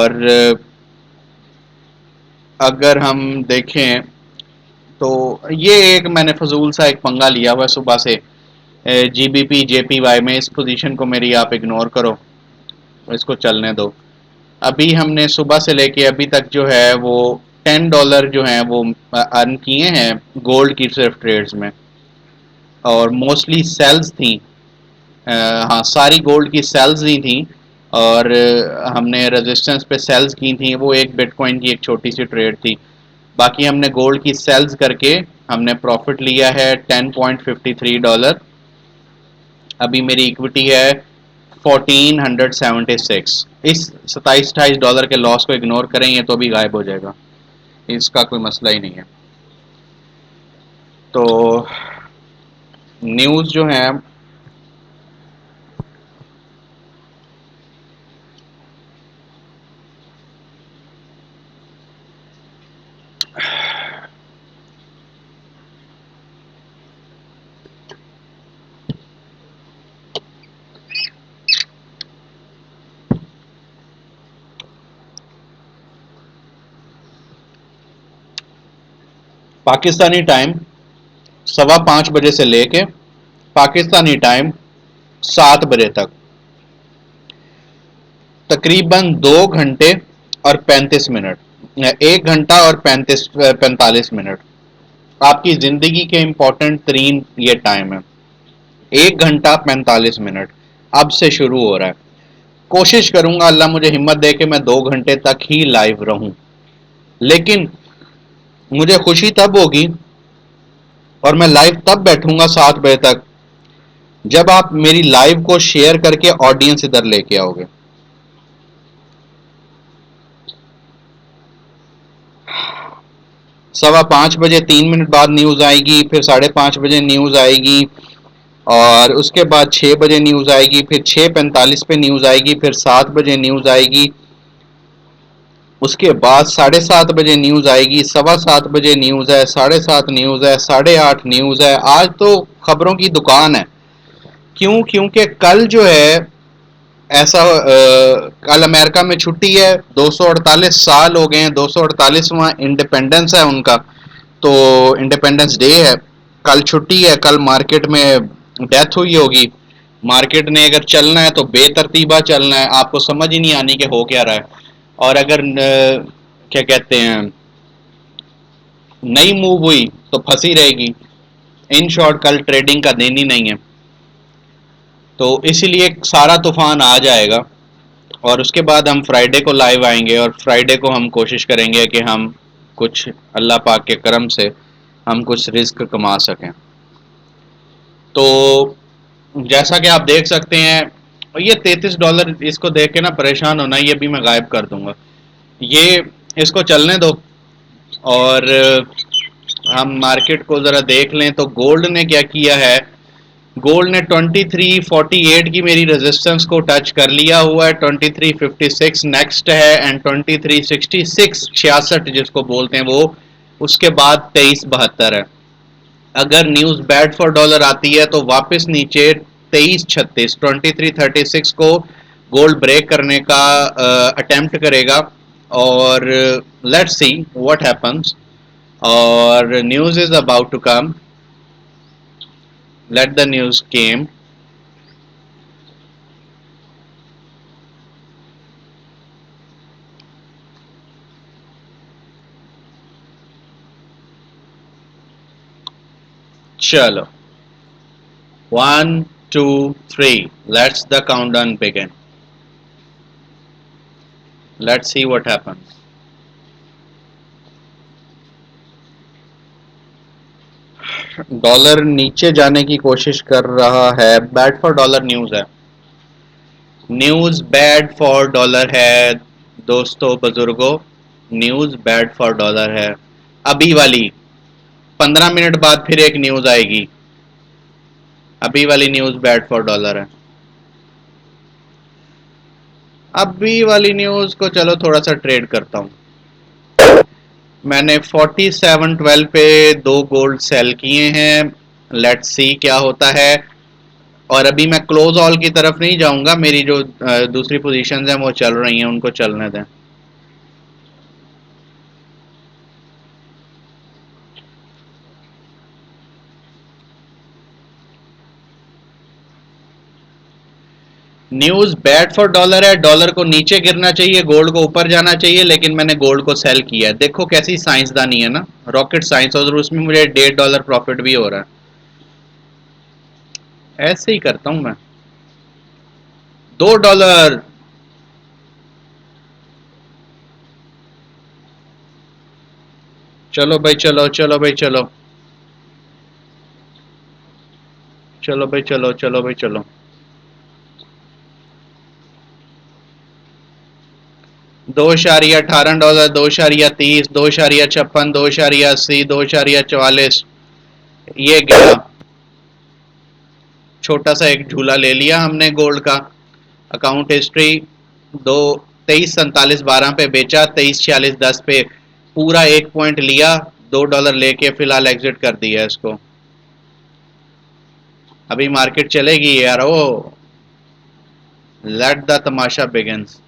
और अगर हम देखें तो ये एक मैंने फजूल सा एक पंगा लिया हुआ है सुबह से। जीबीपी जेपीवाई में इस पोजीशन को मेरी आप इग्नोर करो, इसको चलने दो। अभी हमने सुबह से लेके अभी तक जो है वो $10 जो है वो अर्न किए हैं गोल्ड की सिर्फ ट्रेड्स में, और मोस्टली सेल्स थी। हाँ, सारी गोल्ड की सेल्स ही थी, और हमने रेजिस्टेंस पे सेल्स की थी, वो एक बिटकॉइन की एक छोटी सी ट्रेड थी। बाकी हमने गोल्ड की सेल्स करके हमने प्रॉफिट लिया है $10.53। अभी मेरी इक्विटी है 1476। इस 27-28 के लॉस को इग्नोर करेंगे तो भी गायब हो जाएगा, इसका कोई मसला ही नहीं है। तो न्यूज़ जो है, पाकिस्तानी टाइम 5:15 से लेके पाकिस्तानी टाइम 7 बजे तक तकरीबन 2 घंटे और 35 मिनट, 1 घंटा और 45 मिनट आपकी जिंदगी के इंपॉर्टेंट तरीन ये टाइम है। 1 घंटा 45 मिनट अब से शुरू हो रहा है। कोशिश करूंगा अल्लाह मुझे हिम्मत दे के मैं 2 घंटे तक ही लाइव रहूं, लेकिन मुझे खुशी तब होगी और मैं लाइव तब बैठूंगा 7 बजे तक जब आप मेरी लाइव को शेयर करके ऑडियंस इधर लेके आओगे। 5:15 3 मिनट बाद न्यूज आएगी, फिर 5:30 न्यूज आएगी, और उसके बाद 6 बजे न्यूज आएगी, फिर 6:45 पे न्यूज आएगी, फिर 7 बजे न्यूज आएगी, उसके बाद 7:30 न्यूज आएगी, 7:15 न्यूज है, 7:30 न्यूज है, 8:30 न्यूज है। आज तो खबरों की दुकान है। क्यों? क्योंकि कल जो है ऐसा कल अमेरिका में छुट्टी है, 248 साल हो गए हैं, 248वां इंडिपेंडेंस है उनका, तो इंडिपेंडेंस डे है। कल छुट्टी है, कल मार्केट में डेथ हुई होगी। मार्केट ने अगर चलना है तो बेतरतीबा चलना है, आपको समझ ही नहीं आनी कि हो क्या रहा है। और अगर क्या कहते हैं नई मूव हुई तो फंसी रहेगी। इन शॉर्ट कल ट्रेडिंग का दिन ही नहीं है, तो इसीलिए सारा तूफान आ जाएगा। और उसके बाद हम फ्राइडे को लाइव आएंगे, और फ्राइडे को हम कोशिश करेंगे कि हम कुछ अल्लाह पाक के करम से हम कुछ रिस्क कमा सकें। तो जैसा कि आप देख सकते हैं, और ये $33 इसको देख के ना परेशान होना, ये भी मैं गायब कर दूंगा। ये इसको चलने दो, और हम मार्केट को ज़रा देख लें तो गोल्ड ने क्या किया है। गोल्ड ने 2348 की मेरी रेजिस्टेंस को टच कर लिया हुआ है, 2356 नेक्स्ट है, एंड 2366 66 जिसको बोलते हैं वो, उसके बाद 2372 है। अगर न्यूज़ बैड फॉर डॉलर आती है तो वापस नीचे 2336 2336 को गोल्ड ब्रेक करने का अटेम्प्ट करेगा, और लेट्स सी व्हाट हैपन्स। और news is about to come, let the news came. चलो, 1 2 3, let's the countdown begin, let's see what happens. Dollar नीचे जाने की कोशिश कर रहा है, बैड फॉर डॉलर न्यूज़ है, न्यूज़ बैड फॉर डॉलर है दोस्तों बुजुर्गों, न्यूज़ बैड फॉर डॉलर है। अभी वाली 15 मिनट बाद फिर एक न्यूज़ आएगी, अभी वाली न्यूज़ बैड फॉर डॉलर है। अभी वाली न्यूज़ को चलो थोड़ा सा ट्रेड करता हूँ। मैंने 4712 पे 2 गोल्ड सेल किए हैं, लेट्स सी क्या होता है। और अभी मैं क्लोज ऑल की तरफ नहीं जाऊंगा, मेरी जो दूसरी पोजीशंस हैं वो चल रही हैं, उनको चलने दें। न्यूज बैड फॉर डॉलर है, डॉलर को नीचे गिरना चाहिए, गोल्ड को ऊपर जाना चाहिए, लेकिन मैंने गोल्ड को सेल किया है। देखो कैसी साइंसदानी है ना, रॉकेट साइंस, और उसमें मुझे $1.5 प्रॉफिट भी हो रहा है। ऐसे ही करता हूं मैं। $2। चलो भाई चलो, चलो भाई चलो, चलो भाई चलो, चलो भाई चलो। 2.18 डॉलर, 2.30, 2.56, 2.80, 2.44। ये गया। छोटा सा एक झूला ले लिया हमने गोल्ड का। अकाउंट हिस्ट्री, दो 23:47 पे बेचा, 23:46 पे पूरा 1 पॉइंट लिया, $2 लेके फिलहाल एग्जिट कर दिया इसको। अभी मार्केट चलेगी यार, वो let the tamasha begins.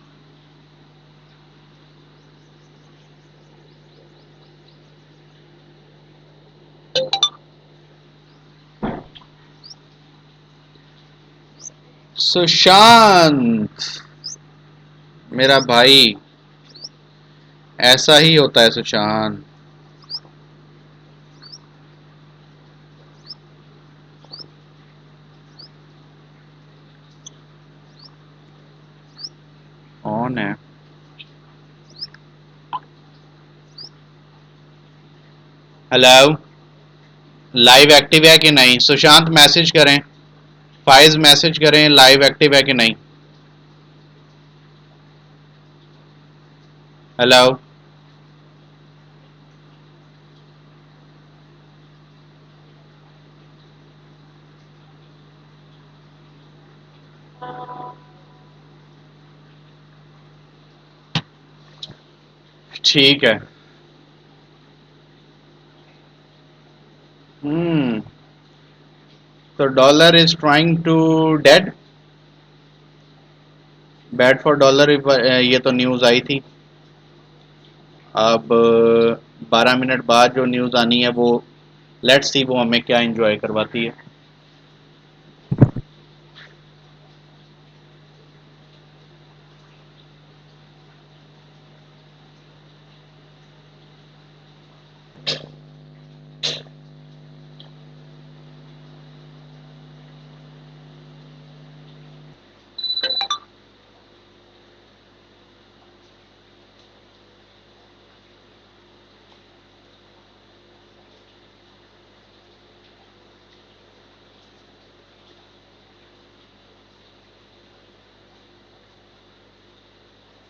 Sushant मेरा भाई, ऐसा ही होता है सुशांत। ऑन है। हेलो, लाइव एक्टिव है कि नहीं? सुशांत मैसेज करें, फाइज मैसेज करें, लाइव एक्टिव है कि नहीं। हेलो। ठीक है। हम्म। तो dollar is trying to dead, bad for dollar, ये तो न्यूज़ आई थी। अब 12 मिनट बाद जो न्यूज़ आनी है वो, लेट्स सी वो हमें क्या एंजॉय करवाती है।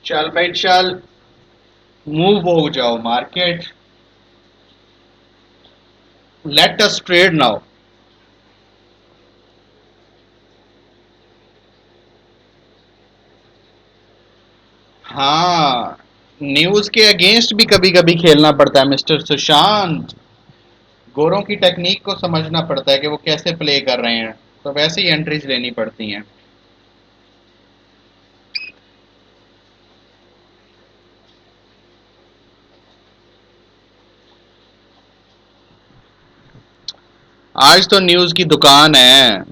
चल भाई चल, मूव हो जाओ market, let us trade now. हाँ, न्यूज़ के अगेंस्ट भी कभी कभी खेलना पड़ता है मिस्टर सुशांत। गोरों की टेक्निक को समझना पड़ता है कि वो कैसे प्ले कर रहे हैं, तो वैसे ही एंट्रीज लेनी पड़ती हैं। आज तो न्यूज़ की दुकान है।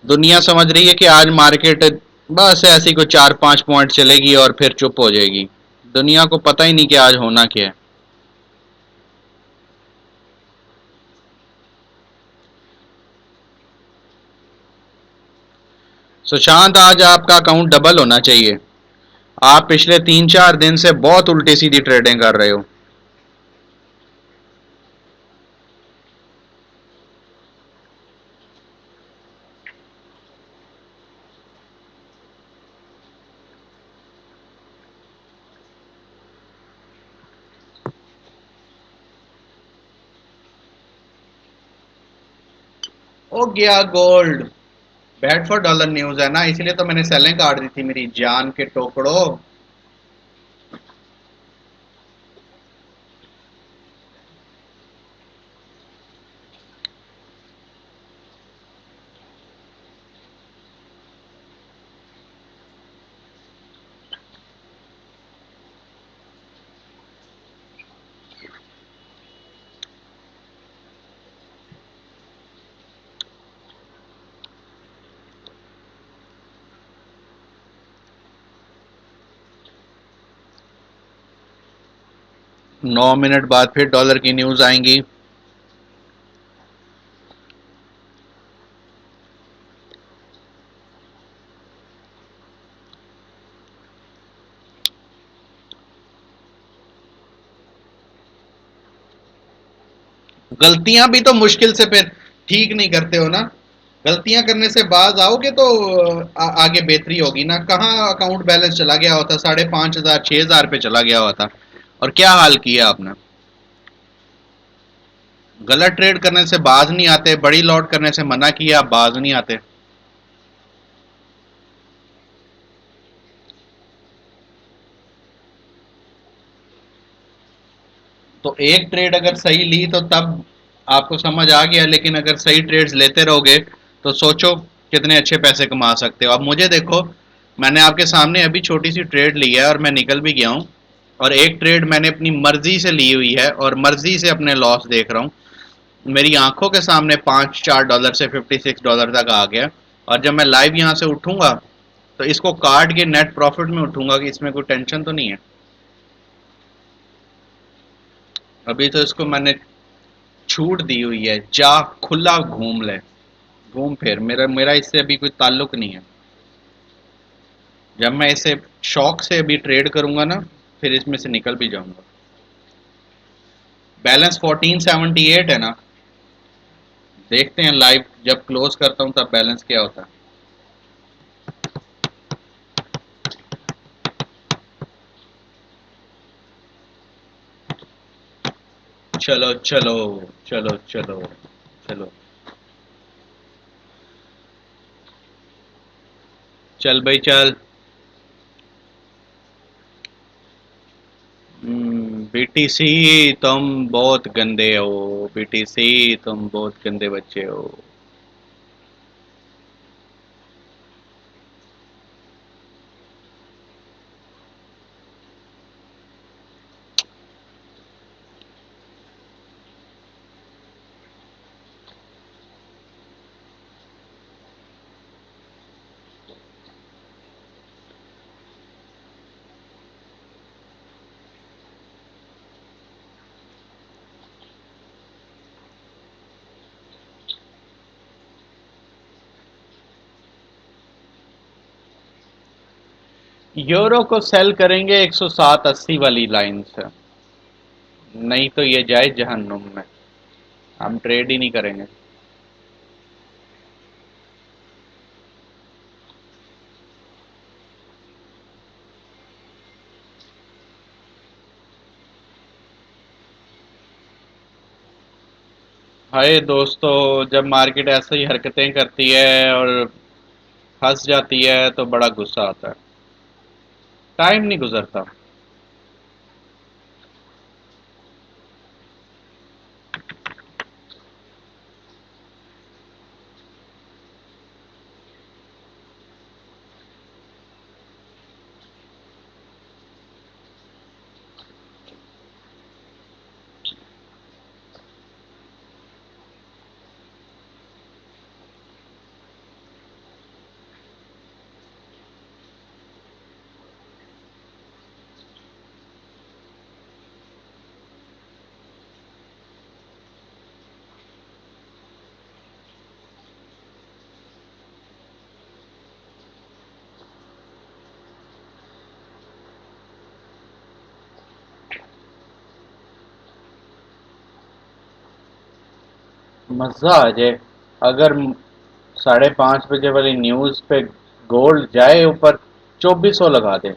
दुनिया समझ रही है कि आज मार्केट बस ऐसी कोई 4-5 पॉइंट चलेगी और फिर चुप हो जाएगी। दुनिया को पता ही नहीं कि आज होना क्या है। सुशांत, आज आपका अकाउंट डबल होना चाहिए। आप पिछले 3-4 दिन से बहुत उल्टी सीधी ट्रेडिंग कर रहे हो। ओ गया gold. Bad for dollar news है ना, इसलिए तो मैंने सेलिंग काट दी थी मेरी जान के टुकड़ों। 9 मिनट बाद फिर डॉलर की न्यूज आएंगी। गलतियां भी तो मुश्किल से फिर ठीक नहीं करते हो ना। गलतियां करने से बाज आओगे तो आगे बेहतरी होगी ना। कहाँ अकाउंट बैलेंस चला गया होता, 5,500 6,000 पे चला गया होता। और क्या हाल किया आपने। गलत ट्रेड करने से बाज नहीं आते, बड़ी लॉट करने से मना किया, बाज नहीं आते। तो एक ट्रेड अगर सही ली तो तब आपको समझ आ गया, लेकिन अगर सही ट्रेड्स लेते रहोगे तो सोचो कितने अच्छे पैसे कमा सकते हो। अब मुझे देखो, मैंने आपके सामने अभी छोटी सी ट्रेड ली है और मैं निकल भी गया हूँ। और एक ट्रेड मैंने अपनी मर्जी से ली हुई है और मर्जी से अपने लॉस देख रहा हूँ। मेरी आंखों के सामने 5 4 डॉलर से $56 तक आ गया। और जब मैं लाइव यहाँ से उठूंगा तो इसको काट के नेट प्रॉफिट में उठूंगा कि इसमें कोई टेंशन तो नहीं है। अभी तो इसको मैंने छूट दी हुई है, जा खुला घूम ले, घूम फिर, मेरा मेरा इससे अभी कोई ताल्लुक नहीं है। जब मैं इसे शौक से अभी ट्रेड करूंगा ना, फिर इसमें से निकल भी जाऊंगा। बैलेंस 1478 है ना। देखते हैं लाइव जब क्लोज करता हूं तब बैलेंस क्या होता है। चलो चलो चलो चलो चलो। चल भाई चल। बीटीसी, तुम बहुत गंदे हो। बीटीसी, तुम बहुत गंदे बच्चे हो। यूरो को सेल करेंगे 107 80 वाली लाइन से। नहीं तो ये जाए जहन्नुम में। हम ट्रेड ही नहीं करेंगे। हाय दोस्तों, जब मार्केट ऐसे ही हरकतें करती है और फंस जाती है तो बड़ा गुस्सा आता है। टाइम नहीं गुजरता। मजा आ जाए अगर 5:30 बजे वाली न्यूज पे गोल्ड जाए ऊपर, 2400 लगा दे,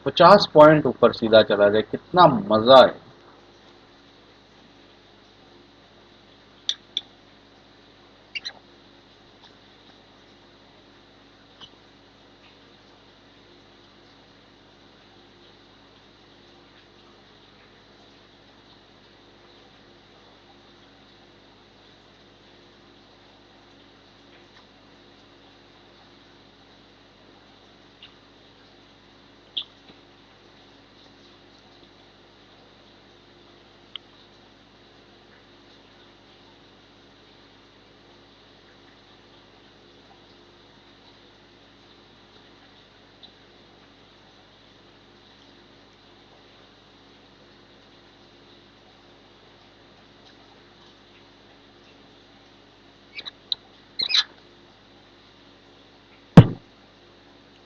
50 पॉइंट ऊपर सीधा चला जाए, कितना मजा है।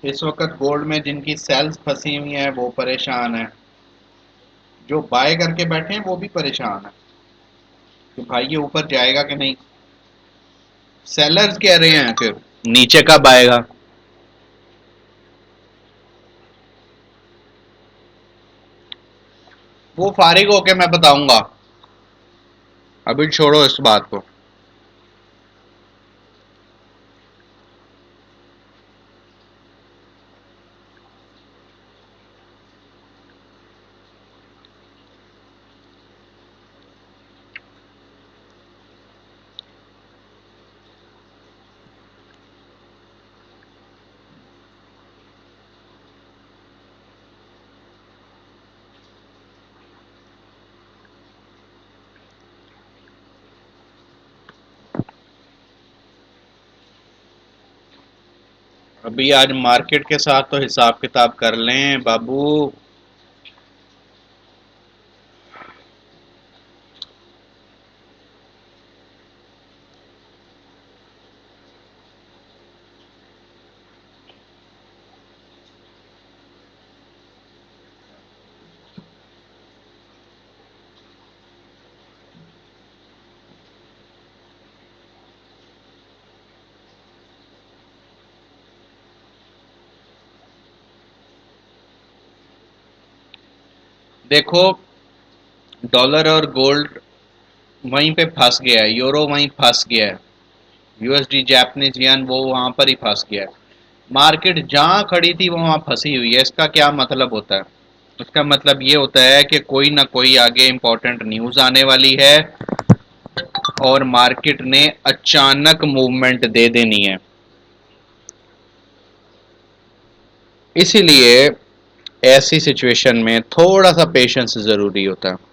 इस वक्त गोल्ड में जिनकी सेल्स फंसी हुई हैं वो परेशान है, जो बाय करके बैठे हैं वो भी परेशान है कि भाई ये ऊपर जाएगा कि नहीं। सेलर्स कह रहे हैं कि नीचे कब आएगा। वो फारिग होके मैं बताऊंगा, अभी छोड़ो इस बात को। अभी आज मार्केट के साथ तो हिसाब किताब कर लें बाबू। देखो, डॉलर और गोल्ड वहीं पे फंस गया है, यूरो वहीं फंस गया है, यूएसडी जापानीज येन वो वहां पर ही फंस गया है। मार्केट जहां खड़ी थी वो वहां फंसी हुई है। इसका क्या मतलब होता है? इसका मतलब ये होता है कि कोई ना कोई आगे इंपॉर्टेंट न्यूज आने वाली है और मार्केट ने अचानक मूवमेंट दे देनी है। इसीलिए ऐसी सिचुएशन में थोड़ा सा पेशेंस जरूरी होता है।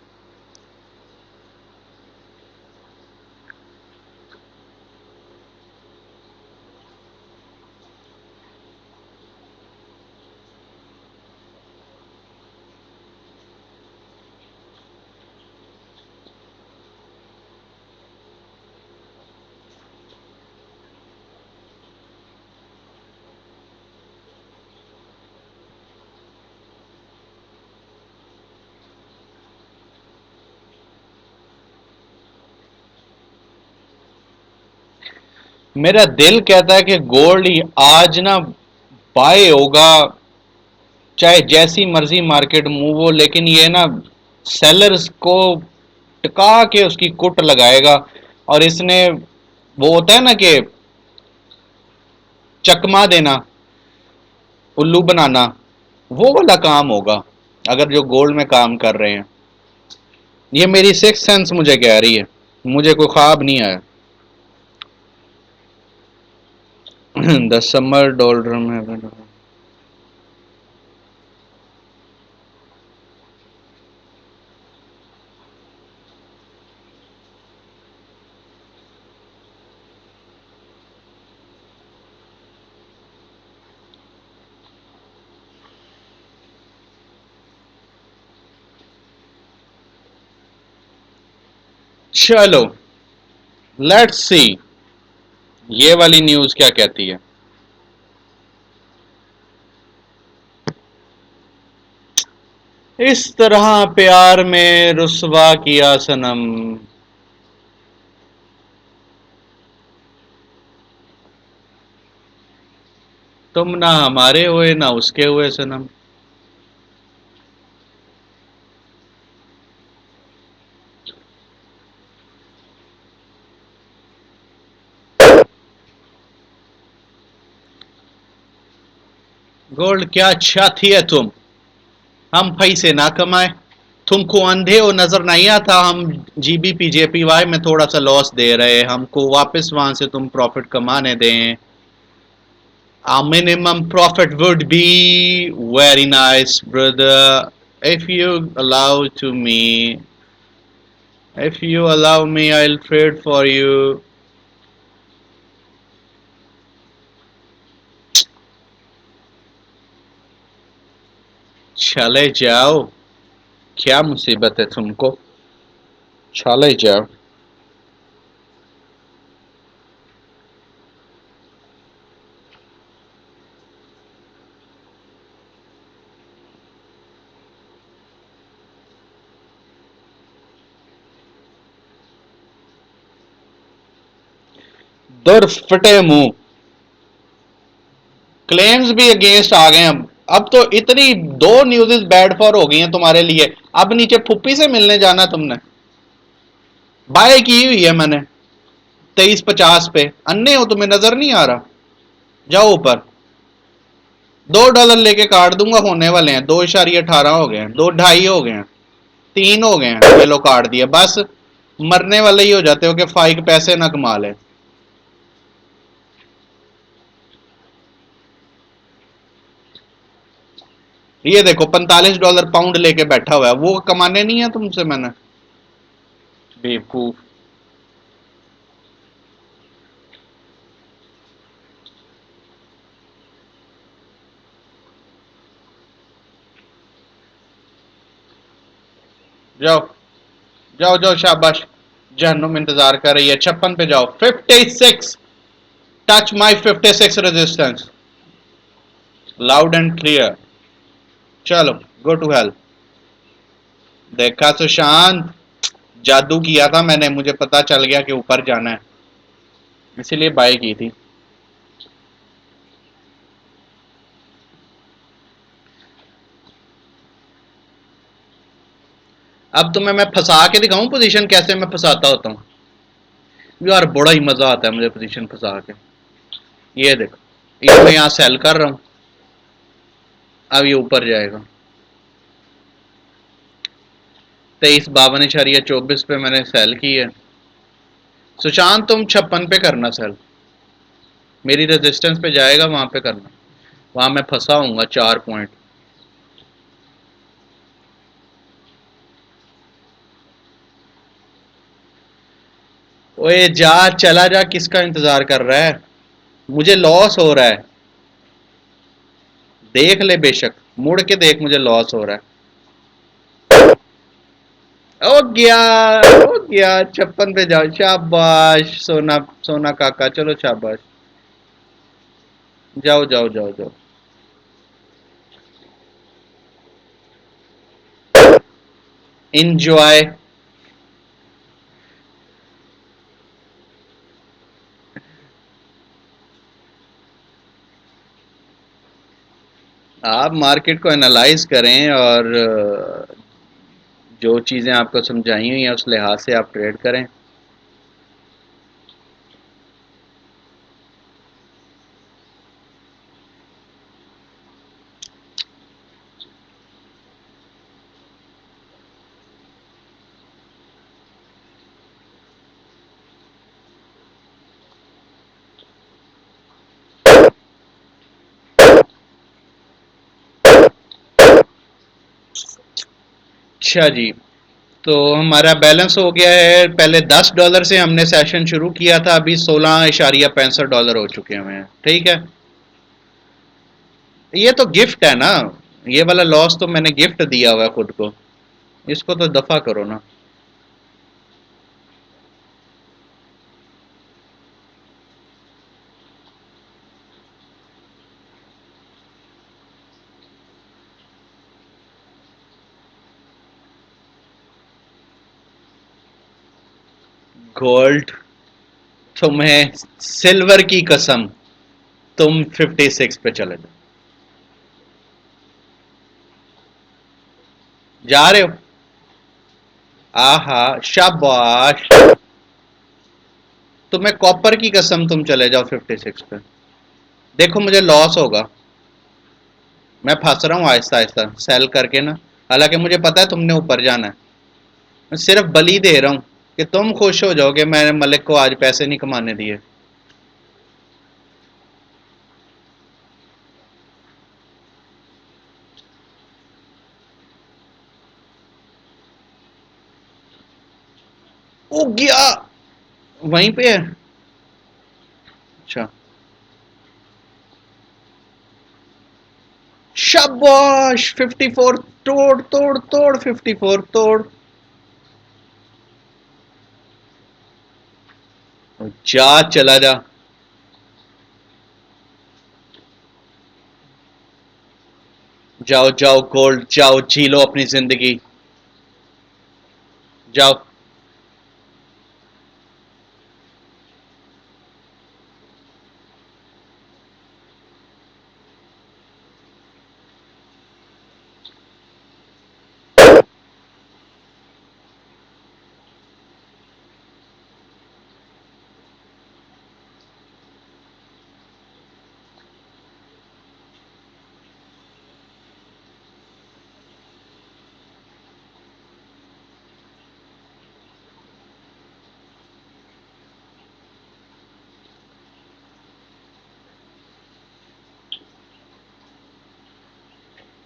मेरा दिल कहता है कि गोल्ड आज ना बाय होगा, चाहे जैसी मर्जी मार्केट मूव हो, लेकिन ये ना सेलर्स को टिका के उसकी कुट लगाएगा। और इसने, वो होता है ना कि चकमा देना, उल्लू बनाना, वो वाला काम होगा अगर जो गोल्ड में काम कर रहे हैं। ये मेरी सिक्स सेंस मुझे कह रही है, मुझे कोई ख्वाब नहीं आया। द समर डॉलर में। चलो, लेट्स सी ये वाली न्यूज क्या कहती है। इस तरह प्यार में रुसवा किया सनम। तुम ना हमारे हुए ना उसके हुए सनम। गोल्ड क्या चाहती है तुम? हम पैसे ना कमाए? तुमको अंधे हो नजर नहीं आता हम जीबीपी जेपीवाई में थोड़ा सा लॉस दे रहे हैं, हमको वापस वहां से तुम प्रॉफिट कमाने दें। Our minimum profit would be very nice, brother. If you allow to me, if you allow me, I'll trade for you. चले जाओ, क्या मुसीबत है तुमको? चले जाओ। दुर फटे मुंह, क्लेम्स भी अगेंस्ट आ गए हैं। अब तो इतनी दो न्यूज़ बैड फॉर हो गई हैं तुम्हारे लिए। अब नीचे फुप्पी से मिलने जाना तुमने। बाय की हुई है मैंने 23.50 पे। अन्ने हो, तुम्हें नजर नहीं आ रहा? जाओ ऊपर। $2 लेके काट दूंगा, होने वाले हैं 2.18 हो गए हैं, 2.2 हो गए हैं, 3 हो गए हैं, ये लो काट दिया। बस मरने वाले ही हो जाते हो कि फाइक पैसे ना कमा ले। ये देखो $45 पाउंड लेके बैठा हुआ है, वो कमाने नहीं है तुमसे मैंने। बेवकूफ। जाओ जाओ जाओ, शाबाश। जहन्नुम इंतजार कर रही है। 56 पे जाओ। 56। Touch my 56 resistance, loud and clear. चलो, गो टू हेल। देखा सुशांत, जादू किया था मैंने, मुझे पता चल गया कि ऊपर जाना है, इसीलिए बाय की थी। अब तुम्हें मैं फंसा के दिखाऊं पोजीशन, कैसे मैं फंसाता होता हूँ? यार बड़ा ही मजा आता है मुझे पोजीशन फंसा के। ये देखो, ये मैं यहाँ सेल कर रहा हूँ, अब ये ऊपर जाएगा। 2352.24 पे मैंने सेल की है। सुशांत तुम 56 पे करना सेल, मेरी रेजिस्टेंस पे जाएगा, वहां पे करना। वहां मैं फंसा हूँ 4 पॉइंट। ओए जा, चला जा, किसका इंतजार कर रहा है? मुझे लॉस हो रहा है, देख ले बेशक, मुड़ के देख, मुझे लॉस हो रहा है। ओ गया, ओ गया। 56 पे जाओ, शाबाश सोना, सोना काका, चलो शाबाश। जाओ जाओ जाओ जाओ। इंजॉय। आप मार्केट को एनालाइज करें और जो चीज़ें आपको समझाई हुई हैं उस लिहाज से आप ट्रेड करें। अच्छा जी, तो हमारा बैलेंस हो गया है। पहले $10 से हमने सेशन शुरू किया था, अभी $16.65 हो चुके हुए हैं। ठीक है, ये तो गिफ्ट है ना, ये वाला लॉस तो मैंने गिफ्ट दिया हुआ है खुद को, इसको तो दफा करो ना। गोल्ड, तुम्हें सिल्वर की कसम, तुम 56 पे चले जाओ। जा रहे हो? आहा, शाबाश। तुम्हें कॉपर की कसम, तुम चले जाओ 56 पे। देखो मुझे लॉस होगा, मैं फंस रहा हूँ आहिस्ता आहिस्ता सेल करके ना। हालांकि मुझे पता है तुमने ऊपर जाना है, मैं सिर्फ बली दे रहा हूँ कि तुम खुश हो जाओगे मैंने मलिक को आज पैसे नहीं कमाने दिए। ओ गया, वहीं पे है। अच्छा, शाबाश। 54, तोड़ तोड़ तोड़, 54 तोड़। जा, चला जा। जाओ जाओ गोल्ड, जाओ जी लो अपनी जिंदगी। जाओ।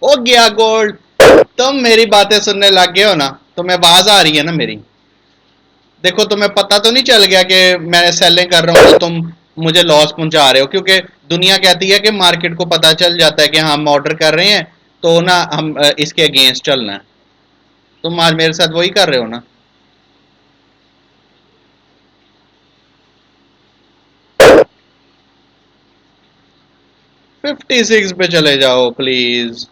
ओ गया गोल्ड। तुम मेरी बातें सुनने लग गए हो ना, तुम्हें आवाज आ रही है ना मेरी? देखो तुम्हें पता तो नहीं चल गया कि मैं सेलिंग कर रहा हूँ तो तुम मुझे लॉस पहुंचा रहे हो, क्योंकि दुनिया कहती है कि मार्केट को पता चल जाता है कि हम ऑर्डर कर रहे हैं तो ना हम इसके अगेंस्ट चलना है। तुम आज मेरे साथ वही कर रहे हो ना? 56 पे चले जाओ प्लीज।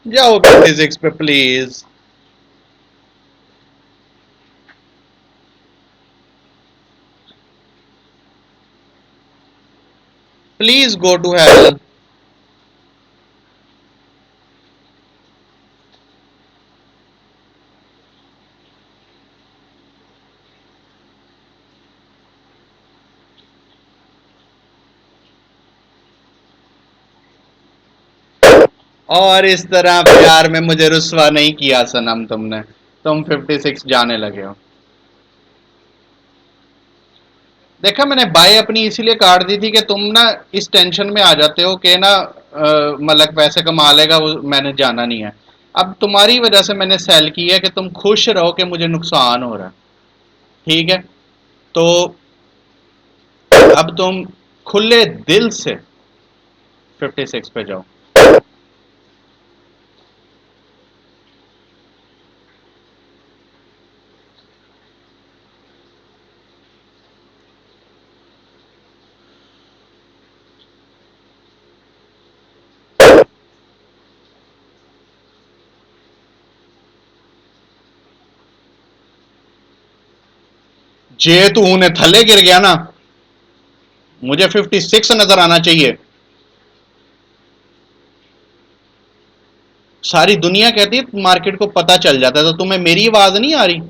जाओ 56 पे please. Please go to hell. और इस तरह प्यार में मुझे रुस्वा नहीं किया सनम तुमने। तुम 56 जाने लगे हो। देखा, मैंने बाय अपनी इसीलिए काट दी थी कि तुम ना इस टेंशन में आ जाते हो कि ना मलक पैसे कमा लेगा, वो मैंने जाना नहीं है। अब तुम्हारी वजह से मैंने सेल की है कि तुम खुश रहो कि मुझे नुकसान हो रहा है। ठीक है, तो अब तुम खुले दिल से 56 पे जाओ। जे तू उन्हें थले गिर गया ना, मुझे 56 नजर आना चाहिए। सारी दुनिया कहती है मार्केट को पता चल जाता है, तो तुम्हें मेरी आवाज नहीं आ रही?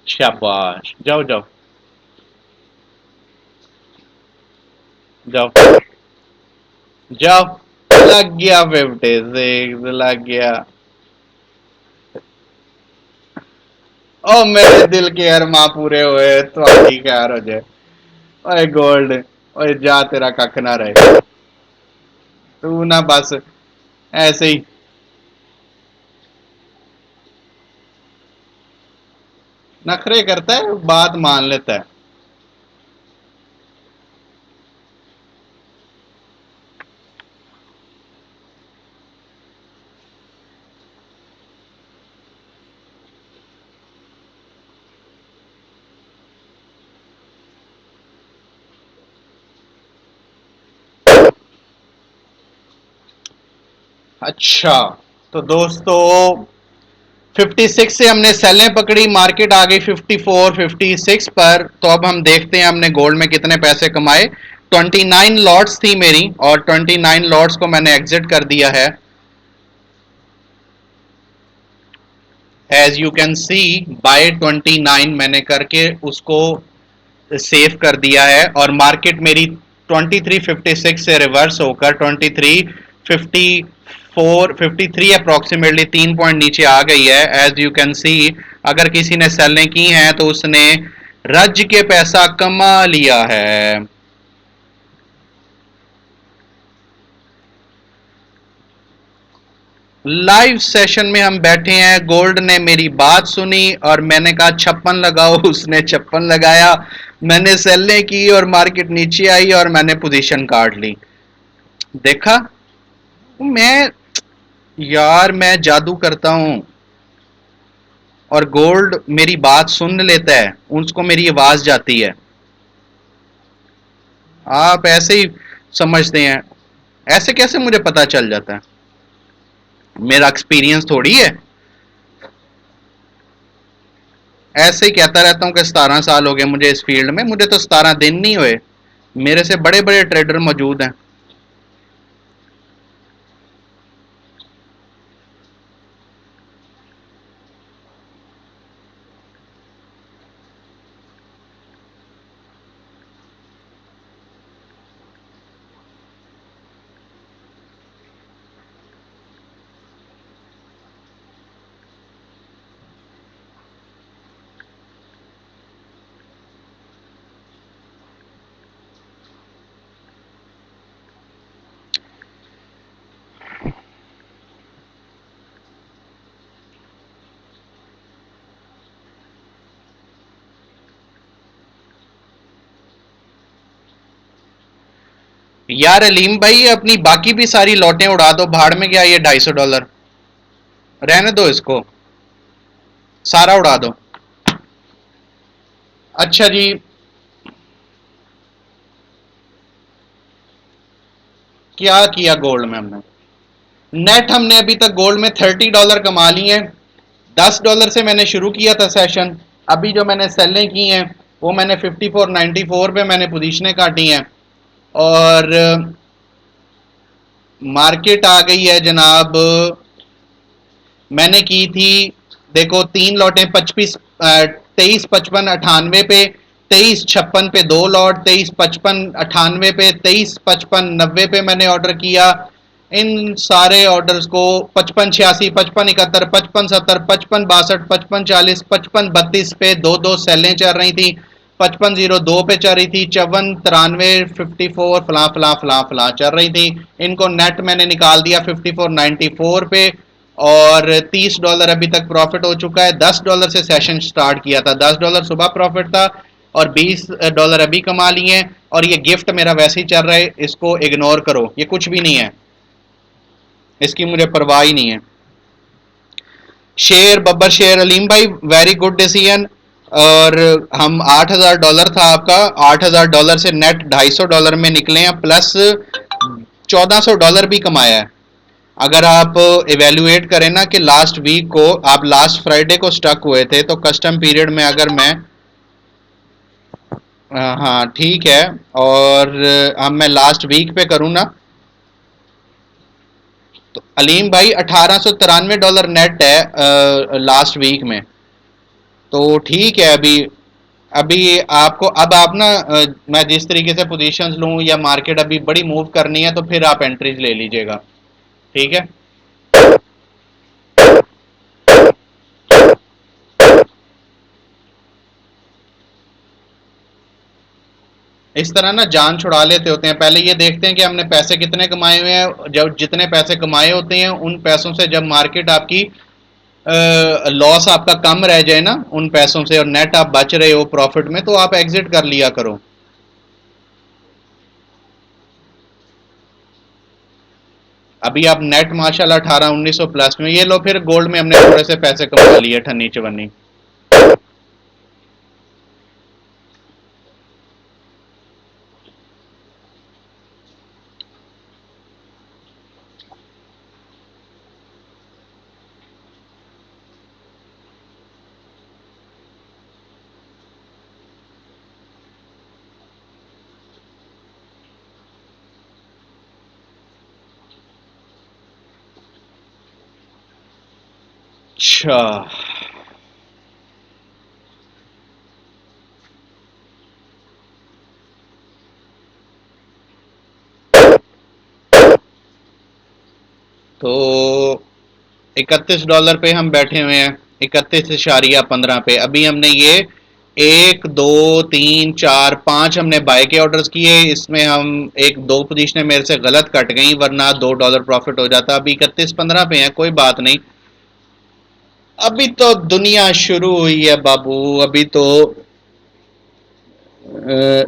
शाबाश, जाओ जाओ जाओ जाओ। लग गया 56, लग गया। ओ मेरे दिल के अरमां पूरे हुए, थोड़ी खैर हो जाए। ओए गोल्ड, ओए जा तेरा कख ना रहे। तू ना बस ऐसे ही नखरे करता है, बात मान लेता है। अच्छा, तो दोस्तों 56 से हमने सेलें पकड़ी, मार्केट आ गई 54 56 पर। तो अब हम देखते हैं हमने गोल्ड में कितने पैसे कमाए। 29 लॉट्स थी मेरी और 29 लॉट्स को मैंने एग्जिट कर दिया है। As you can see, by 29 मैंने करके उसको सेव कर दिया है, और मार्केट मेरी 2356 से रिवर्स होकर 2354 53 अप्रोक्सीमेटली 3 पॉइंट नीचे आ गई है। एज यू कैन सी, अगर किसी ने सेलें की हैं तो उसने रज के पैसा कमा लिया है। लाइव सेशन में हम बैठे हैं, गोल्ड ने मेरी बात सुनी और मैंने कहा 56 लगाओ, उसने 56 लगाया। मैंने सेलें की और मार्केट नीचे आई और मैंने पोजीशन काट ली। देखा, मैं यार मैं जादू करता हूं और गोल्ड मेरी बात सुन लेता है, उसको मेरी आवाज जाती है। आप ऐसे ही समझते हैं। ऐसे कैसे मुझे पता चल जाता है? मेरा एक्सपीरियंस थोड़ी है। ऐसे ही कहता रहता हूँ कि 17 साल हो गए मुझे इस फील्ड में, मुझे तो 17 दिन नहीं हुए। मेरे से बड़े बड़े ट्रेडर मौजूद हैं। यार अलीम भाई, अपनी बाकी भी सारी लौटें उड़ा दो, भाड़ में गया ये $250। रहने दो इसको, सारा उड़ा दो। अच्छा जी। क्या किया गोल्ड में हमने? नेट हमने अभी तक गोल्ड में $30 कमा लिए हैं। $10 से मैंने शुरू किया था सेशन। अभी जो मैंने सेलें की हैं वो मैंने 54.94 पे मैंने पोजीशनें काटी हैं। और मार्केट आ गई है जनाब। मैंने की थी, देखो, तीन लॉटें 23 55 98 पे, 23 56 पे दो लॉट, 23 55 98 पे, 23 55 90 पे मैंने ऑर्डर किया। इन सारे ऑर्डर्स को 55 86 55 71 55 70 55 62 55 40 55 32 पे दो दो सेलें चल रही थी। 55 02 पे चल रही थी, 54 93 54 फला फला फला फला चल रही थी। इनको नेट मैंने निकाल दिया 54.94 पे। और $30 अभी तक प्रॉफिट हो चुका है। $10 से सेशन स्टार्ट किया था, $10 सुबह प्रॉफिट था, और $20 अभी कमा लिए हैं। और ये गिफ्ट मेरा वैसे ही चल रहा है, इसको इग्नोर करो, ये कुछ भी नहीं है, इसकी मुझे परवाह ही नहीं है। शेयर बब्बर शेयर अलीम भाई, वेरी गुड डिसीजन। और हम $8,000 था आपका, $8,000 से नेट $250 में निकले हैं, प्लस $1,400 भी कमाया है। अगर आप इवेल्युएट करें ना कि लास्ट वीक को आप लास्ट फ्राइडे को स्टक हुए थे, तो कस्टम पीरियड में अगर मैं हाँ ठीक है। और अब मैं लास्ट वीक पे करूँ ना, तो अलीम भाई $1,893 नेट है लास्ट वीक में। तो ठीक है। अभी अभी आपको, अब आप ना मैं जिस तरीके से पोजीशंस लूँ, या मार्केट अभी बड़ी मूव करनी है, तो फिर आप एंट्रीज ले लीजिएगा। ठीक है। इस तरह ना जान छुड़ा लेते होते हैं। पहले ये देखते हैं कि हमने पैसे कितने कमाए हुए हैं। जब जितने पैसे कमाए होते हैं उन पैसों से जब मार्केट आपकी लॉस आपका कम रह जाए ना उन पैसों से, और नेट आप बच रहे हो प्रॉफिट में, तो आप एग्जिट कर लिया करो। अभी आप नेट माशाल्लाह 18 1900 प्लस में, ये लो, फिर गोल्ड में हमने थोड़े से पैसे कमा लिए, ठन्नी चवन्नी। अच्छा। तो $31 पे हम बैठे हुए हैं, 31.15 पे। अभी हमने ये एक दो तीन चार पांच हमने बाय के ऑर्डर्स किए, इसमें हम एक दो पोजीशनें मेरे से गलत कट गई, वरना $2 प्रॉफिट हो जाता। अभी 31.15 पे है, कोई बात नहीं। अभी तो दुनिया शुरू हुई है बाबू, अभी तो।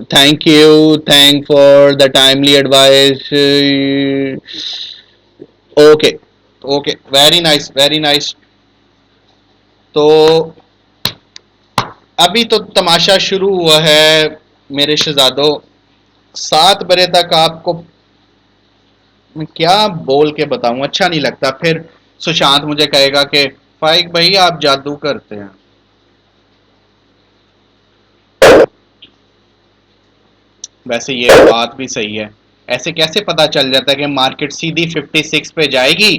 Thank you, thank for the timely advice. Okay, okay, very nice, very nice. तो अभी तो तमाशा शुरू हुआ है मेरे शहजादों। 7 बजे तक आपको मैं क्या बोल के बताऊं, अच्छा नहीं लगता फिर। सुशांत मुझे कहेगा कि फाइक भाई आप जादू करते हैं। वैसे ये बात भी सही है। ऐसे कैसे पता चल जाता है कि मार्केट सीधी 56 पे जाएगी,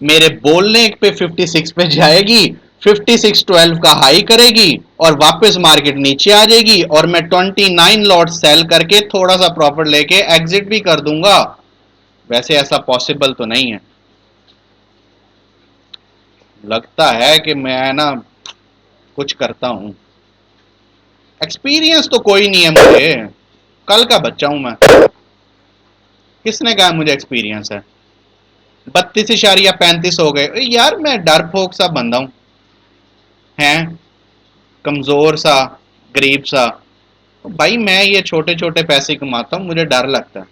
मेरे बोलने पे 56 पे जाएगी, 56.12 का हाई करेगी, और वापस मार्केट नीचे आ जाएगी, और मैं 29 लॉट सेल करके थोड़ा सा प्रॉफिट लेके एग्जिट भी कर दूंगा। वैसे ऐसा पॉसिबल तो नहीं है। लगता है कि मैं ना कुछ करता हूं। एक्सपीरियंस तो कोई नहीं है मुझे, कल का बच्चा हूं मैं। किसने कहा मुझे एक्सपीरियंस है? 32.35 हो गए यार, मैं डर फोक सा बंदा हूं। हैं, कमजोर सा, गरीब सा। भाई मैं ये छोटे छोटे पैसे कमाता हूँ, मुझे डर लगता है।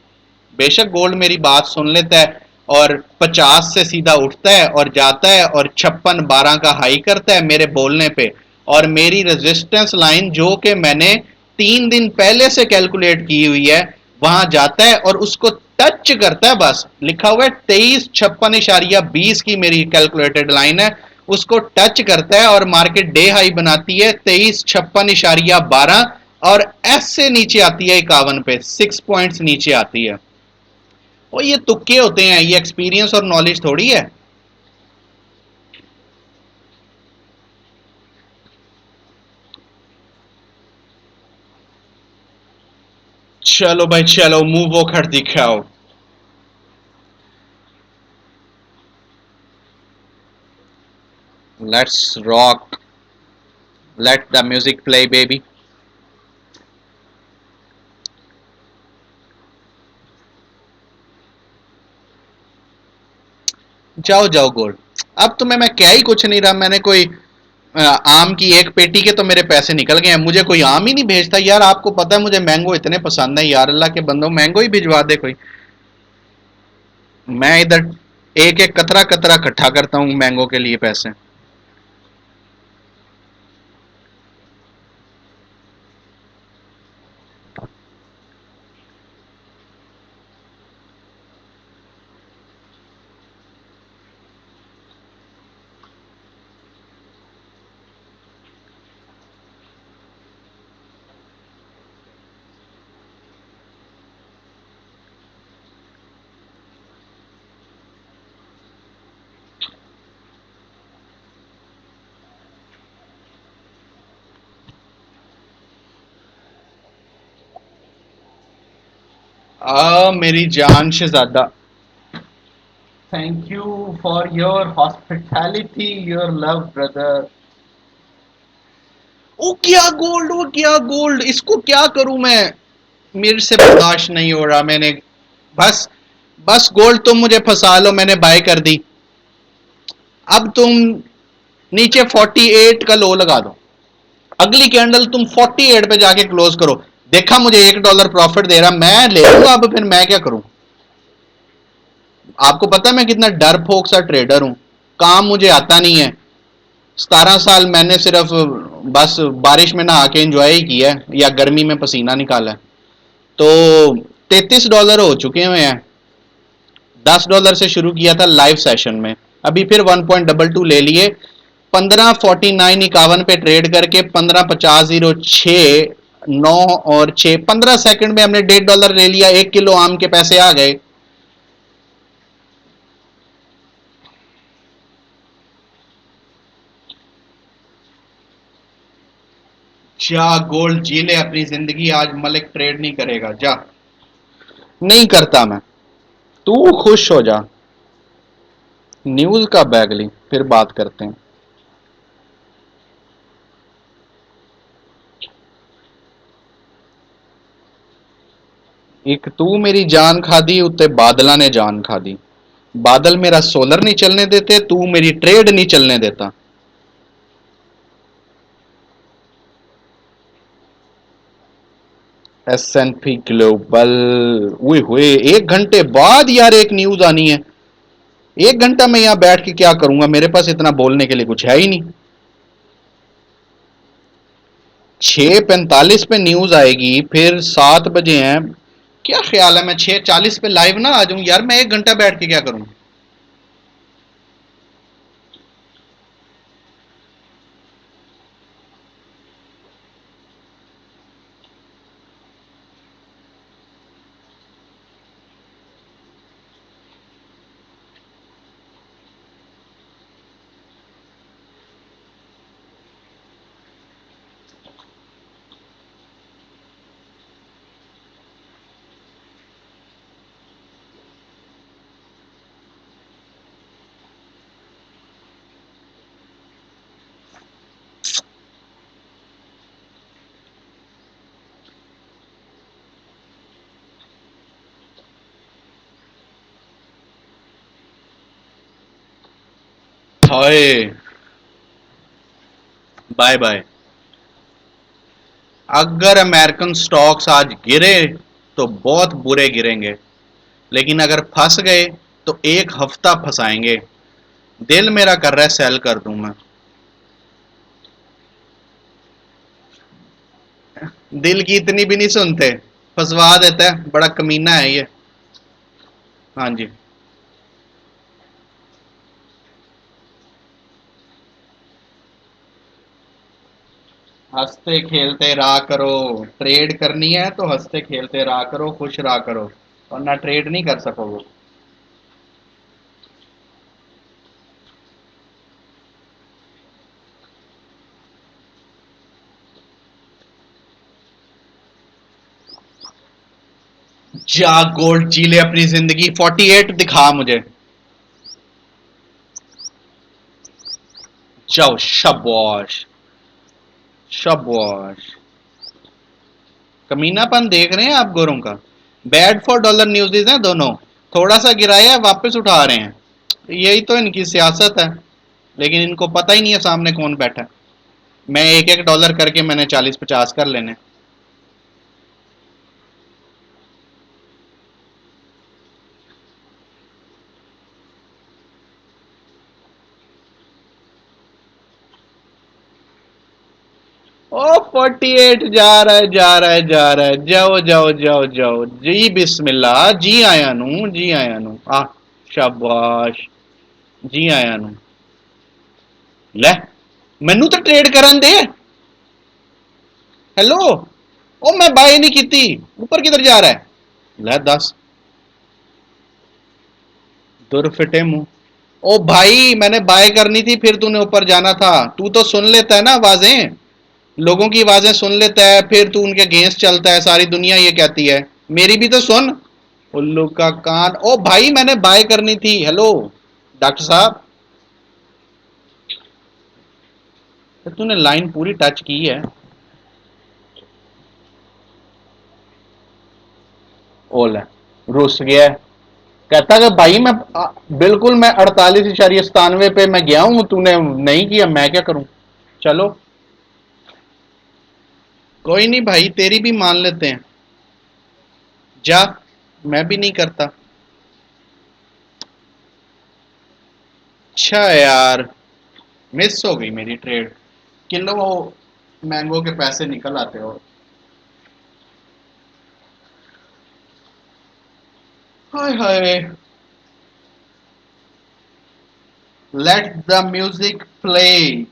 बेशक गोल्ड मेरी बात सुन लेता है और 50 से सीधा उठता है और जाता है और 56-12 का हाई करता है मेरे बोलने पे, और मेरी रेजिस्टेंस लाइन जो कि मैंने 3 दिन पहले से कैलकुलेट की हुई है वहां जाता है और उसको टच करता है। बस लिखा हुआ है 2356.20 की मेरी कैलकुलेटेड लाइन है, उसको टच करता है और मार्केट डे हाई बनाती है 2356.12 और एस से नीचे आती है 51 पे, 6 पॉइंट्स नीचे आती है। और ये तुक्के होते हैं, ये एक्सपीरियंस और नॉलेज थोड़ी है। चलो भाई चलो, मुंह वो खड़ दिखाओ। Let's rock, late the music play baby. जाओ जाओ गोल्ड, अब तुम्हें मैं क्या ही कुछ नहीं रहा, मैंने कोई आम की एक पेटी के तो मेरे पैसे निकल गए हैं, मुझे कोई आम ही नहीं भेजता यार। आपको पता है मुझे मैंगो इतने पसंद है यार, अल्लाह के बंदो मैंगो ही भिजवा दे कोई। मैं इधर एक एक कतरा कतरा इकट्ठा करता हूँ मैंगो के लिए पैसे। मेरी जान शहजादा, thank you for your hospitality, your love brother. ओ क्या गोल्ड, वो क्या गोल्ड, इसको क्या करूं मैं, मेरे से बर्दाश्त नहीं हो रहा। मैंने बस, बस गोल्ड तुम मुझे फंसा लो, मैंने बाय कर दी। अब तुम नीचे 48 का लो लगा दो, अगली कैंडल तुम 48 पे जाके क्लोज करो। देखा मुझे $1 प्रॉफिट दे रहा, मैं ले लूंगा। अब फिर मैं क्या करूं? आपको पता है मैं कितना डरपोक सा ट्रेडर हूं, काम मुझे आता नहीं है। 17 साल मैंने सिर्फ बस बारिश में नहा के एंजॉय ही किया है या गर्मी में पसीना निकाला है। तो $33 हो चुके हुए हैं। $10 से शुरू किया था लाइव सेशन में, अभी फिर 1.22 ले लिए। 1549 51 पे ट्रेड करके 1550 06 9 और 6 15 सेकंड में हमने $1.5 ले लिया, 1 किलो आम के पैसे आ गए। जा गोल्ड जी ले अपनी जिंदगी, आज मलिक ट्रेड नहीं करेगा जा। नहीं करता मैं, तू खुश हो जा। न्यूज का बैग ली, फिर बात करते हैं। एक तू मेरी जान खादी, उत्ते बादला ने जान खादी। बादल मेरा सोलर नहीं चलने देते, तू मेरी ट्रेड नहीं चलने देता। S&P ग्लोबल, हुए हुए 1 घंटे बाद यार एक न्यूज आनी है। 1 घंटा मैं यहां बैठ के क्या करूंगा, मेरे पास इतना बोलने के लिए कुछ है ही नहीं। 6:45 पे न्यूज आएगी, फिर 7 बजे हैं। क्या ख्याल है मैं 6:40 पे लाइव ना आ जाऊं यार, मैं 1 घंटा बैठ के क्या करूं? हाय, बाय बाय। अगर अमेरिकन स्टॉक्स आज गिरे तो बहुत बुरे गिरेंगे। लेकिन अगर फंस गए तो एक हफ्ता फंसाएंगे। दिल मेरा कर रहा है सेल कर दूं मैं। दिल की इतनी भी नहीं सुनते, फंसवा देता है, बड़ा कमीना है ये। हाँ जी। हंसते खेलते रहा करो। ट्रेड करनी है तो हंसते खेलते रहा करो, खुश रहा करो, वरना ट्रेड नहीं कर सकोगे। जा गोल्ड जी ले अपनी जिंदगी, 48 दिखा मुझे। जाओ, शबाश। शबाश। कमीनापन देख रहे हैं आप गोरों का। बैड फॉर डॉलर न्यूज़ हैं दोनों। थोड़ा सा गिराया वापस उठा रहे हैं। यही तो इनकी सियासत है। लेकिन इनको पता ही नहीं है सामने कौन बैठा है। मैं एक एक डॉलर करके मैंने 40-50 कर लेने। ओ 48 जा रहा है, जा रहा है, जा रहा है। जाओ जाओ जाओ जाओ जी, बिस्मिल्लाह जी आया नू, जी आया नू आ। शाबाश। जी आया नू। ले, मैनू तो ट्रेड करन दे। हेलो। ओ मैं बाय नहीं की, ऊपर किधर जा रहा है? ले दस। दुर फिटे मुंह। ओ भाई, मैंने बाय करनी थी, फिर तूने ऊपर जाना था। तू तो सुन लेता है ना आवाजें। लोगों की आवाजें सुन लेता है, फिर तू उनके अगेंस्ट चलता है, सारी दुनिया ये कहती है। मेरी भी तो सुन। उल्लू का कान। ओ भाई, मैंने बाय करनी थी। हेलो डॉक्टर साहब। तो तूने लाइन पूरी टच की है। ओला रुस गया है। कहता कि भाई मैं बिल्कुल मैं 48.97 पे मैं गया हूं, तूने नहीं किया, मैं क्या करूं। चलो, कोई नहीं भाई, तेरी भी मान लेते हैं। जा। मैं भी नहीं करता। अच्छा यार, मिस हो गई मेरी ट्रेड। किलो मैंगो के पैसे निकल आते हो। हाय हाय। Let the music play.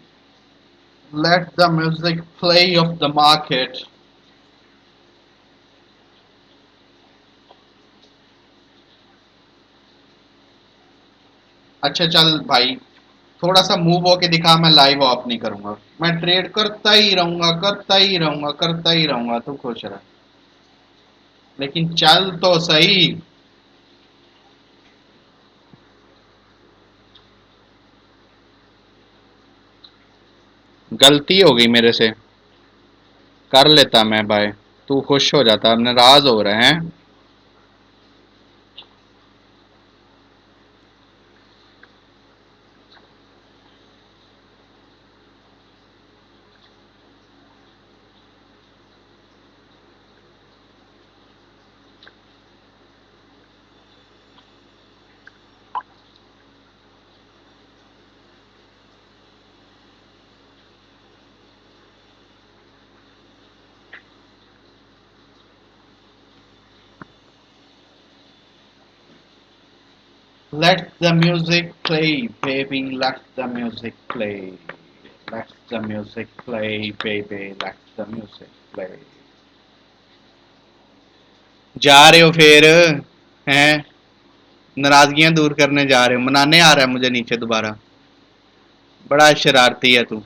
Let the music play of the market. अच्छा चल भाई, थोड़ा सा मूव होके दिखा, मैं लाइव ऑफ नहीं करूंगा। मैं ट्रेड करता ही रहूंगा, करता ही रहूंगा, करता ही रहूंगा, तू खुश रह। लेकिन चल तो सही। गलती हो गई मेरे से। कर लेता मैं भाई। तू खुश हो जाता, अब नाराज हो रहे हैं। Let the music play, baby, let the music play. Let the music play, baby, let the music play. जा रहे हो फिर? हैं? नाराजगियां दूर करने जा रहे हो? मनाने आ रहा है मुझे नीचे दोबारा? बड़ा शरारती है तू।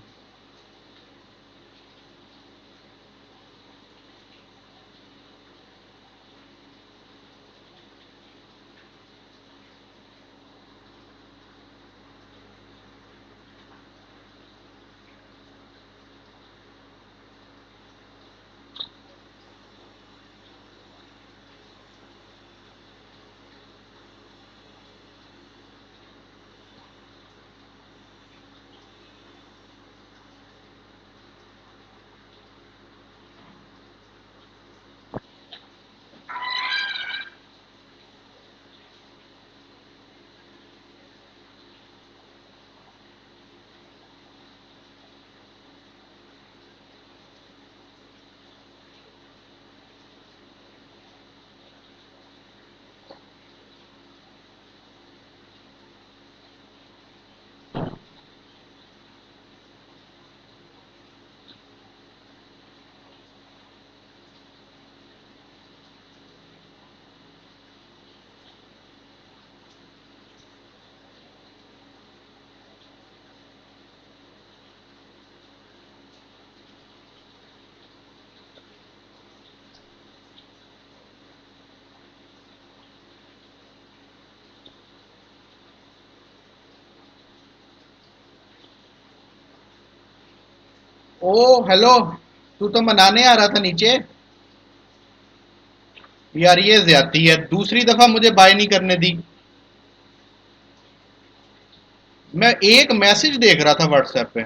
ओ हेलो, तू तो मनाने आ रहा था नीचे। यार ये ज्यादती है, दूसरी दफा मुझे बाय नहीं करने दी। मैं एक मैसेज देख रहा था व्हाट्सएप पे।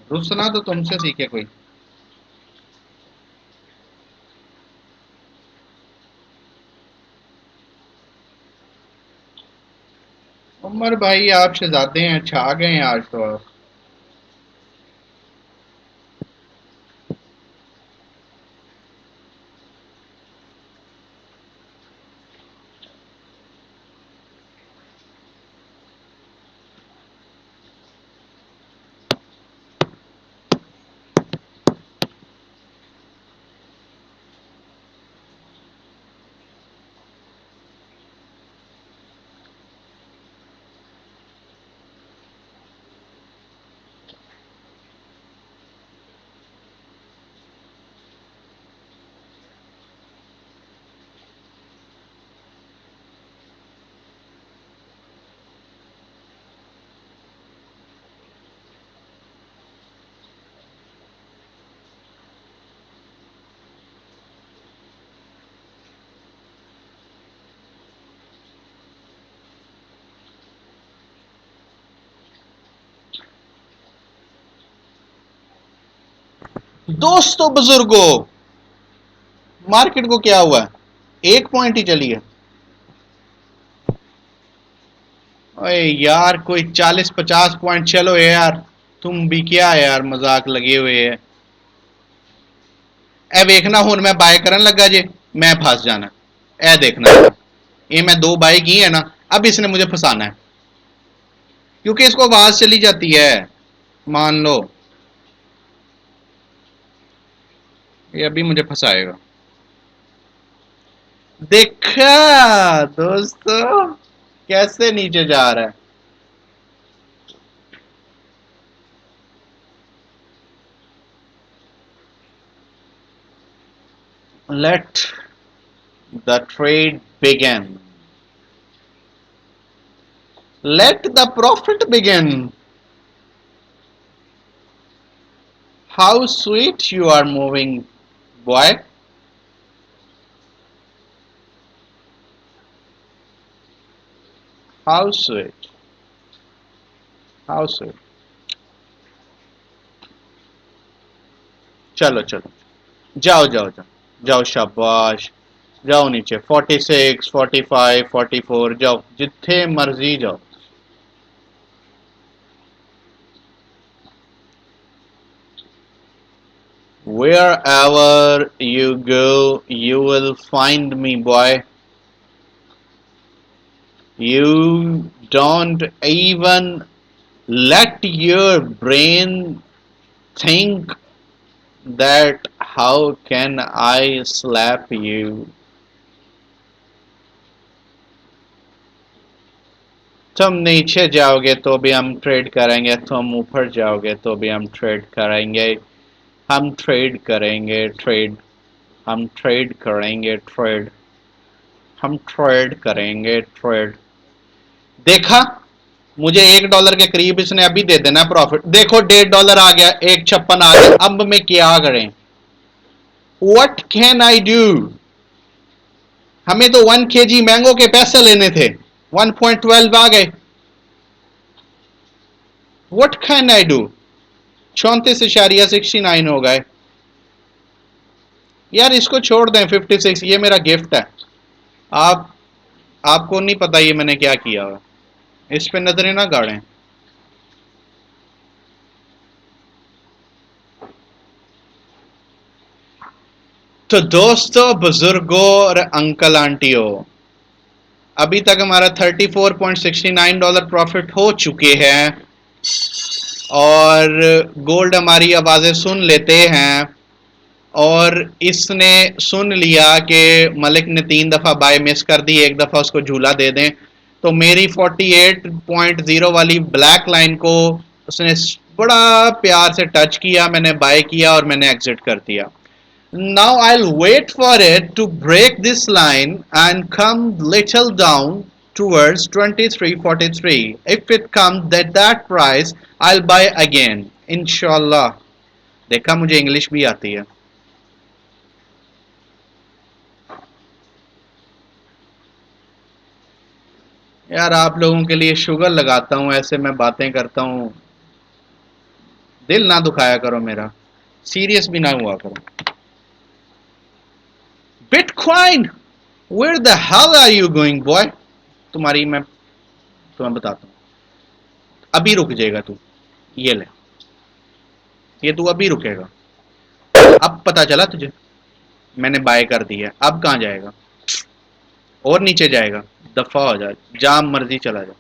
रुसना तो तुमसे सीखे कोई। उमर भाई आप शहजादे हैं, छा गए हैं आज तो आप। दोस्तों बुजुर्गों, मार्केट को क्या हुआ है? एक पॉइंट ही चली है। अरे यार कोई 40-50 पॉइंट चलो यार। तुम भी क्या है यार, मजाक लगे हुए है। ए देखना हूं मैं बाय करन लगा जे, मैं फंस जाना। ए देखना, ये मैं दो बाय की है ना, अब इसने मुझे फंसाना है। क्योंकि इसको आवाज चली जाती है, मान लो। ये अभी मुझे फंसाएगा। देखा दोस्तों, कैसे नीचे जा रहा है। Let the trade begin. Let the profit begin. How sweet you are moving boy. How sweet, how sweet. चलो चलो, जाओ जाओ जाओ, जाओ शाबाश। जाओ नीचे 46, 45, 44, जाओ जिथे मर्जी जाओ। Wherever you go, you will find me, boy. You don't even let your brain think that how can I slap you. तुम नीचे जाओगे तो भी हम ट्रेड करेंगे, तुम ऊपर जाओगे तो भी हम ट्रेड करेंगे। हम ट्रेड करेंगे ट्रेड, हम ट्रेड करेंगे ट्रेड, हम ट्रेड करेंगे ट्रेड। देखा, मुझे $1 के करीब इसने अभी दे देना प्रॉफिट। देखो $1.5 आ गया, 1.56 आ गया। अब मैं क्या करें? What can I do? हमें तो 1 kg मैंगो के पैसे लेने थे, 1.12 आ गए। What can I do? 34.69 हो गए। यार इसको छोड़ दें, 56, ये मेरा गिफ्ट है। आप आपको नहीं पता ये मैंने क्या किया हुआ। इस पे नजरें ना गाड़ें। तो दोस्तों बुजुर्गों और अंकल आंटियों, अभी तक हमारा $34.69 प्रॉफिट हो चुके हैं। और गोल्ड हमारी आवाज़ें सुन लेते हैं। और इसने सुन लिया कि मलिक ने 3 दफ़ा बाय मिस कर दी, एक दफ़ा उसको झूला दे दें। तो मेरी 48.0 वाली ब्लैक लाइन को उसने बड़ा प्यार से टच किया, मैंने बाय किया और मैंने एग्जिट कर दिया। Now I'll wait for it to break this line and come little down towards 23.43. If it comes at that price, I'll buy again. इंशाल्लाह। देखा, मुझे इंग्लिश भी आती है। यार आप लोगों के लिए शुगर लगाता हूँ, ऐसे मैं बातें करता हूँ। दिल ना दुखाया करो मेरा, सीरियस भी ना हुआ करो। Bitcoin, where the hell are you going boy? तुम्हारी मैं तुम्हें बताता हूँ, अभी रुक जाएगा तू। ये ले, ये तू अभी रुकेगा। अब पता चला तुझे, मैंने बाय कर दी है। अब कहाँ जाएगा? और नीचे जाएगा? दफा हो जा, जहां मर्जी चला जा।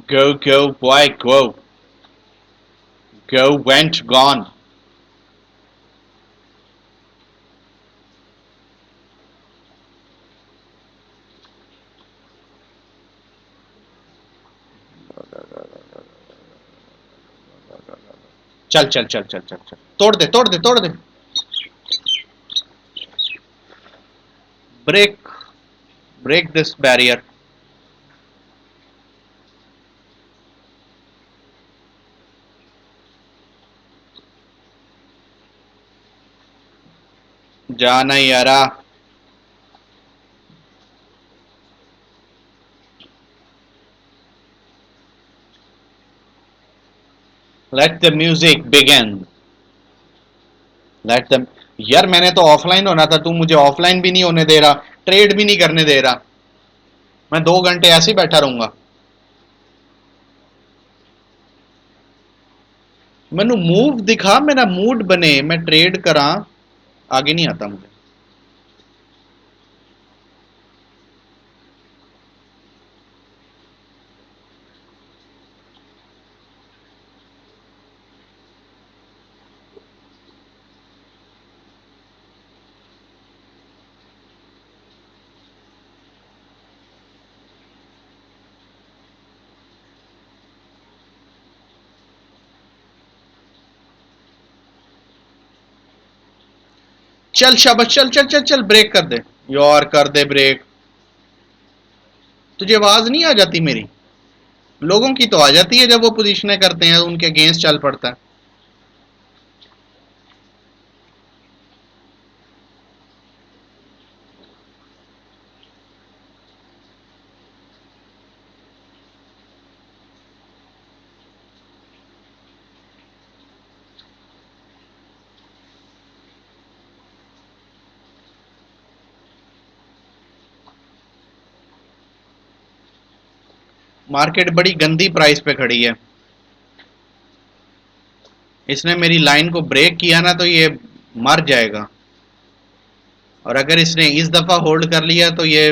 Go, go, boy, go. Go, went, gone. चल चल चल चल चल चल, तोड़ दे तोड़ दे तोड़ दे। Break, break this barrier. जाना यारा। Let the music begin. Let the, यार मैंने तो ऑफलाइन होना था, तू मुझे ऑफलाइन भी नहीं होने दे रहा, ट्रेड भी नहीं करने दे रहा। मैं 2 घंटे ऐसे ही बैठा रहूंगा? मैनू मूव दिखा, मेरा मूड बने, मैं ट्रेड करा। आगे नहीं आता मुझे। चल शाबाश, चल चल चल चल, ब्रेक कर दे। यार कर दे ब्रेक। तुझे आवाज नहीं आ जाती मेरी? लोगों की तो आ जाती है, जब वो पोजीशनें करते हैं उनके अगेंस्ट चल पड़ता है। मार्केट बड़ी गंदी प्राइस पे खड़ी है। इसने मेरी लाइन को ब्रेक किया ना तो ये मर जाएगा। और अगर इसने इस दफा होल्ड कर लिया तो ये,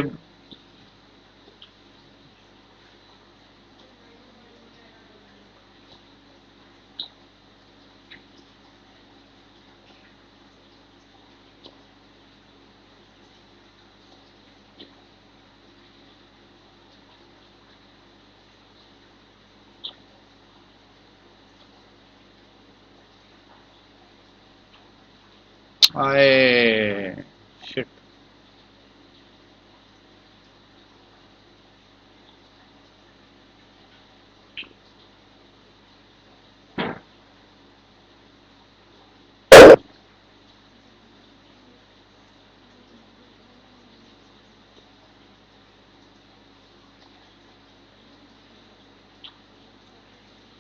आए शिट।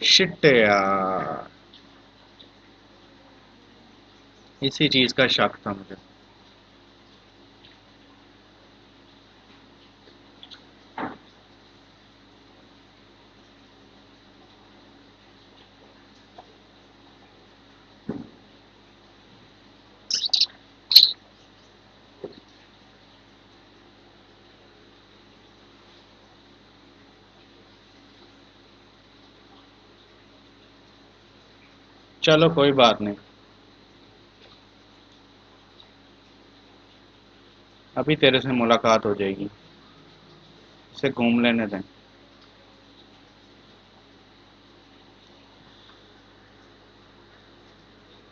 शिट यार, इसी चीज का शक था मुझे। चलो कोई बात नहीं, अभी तेरे से मुलाकात हो जाएगी, इसे घूम लेने दें।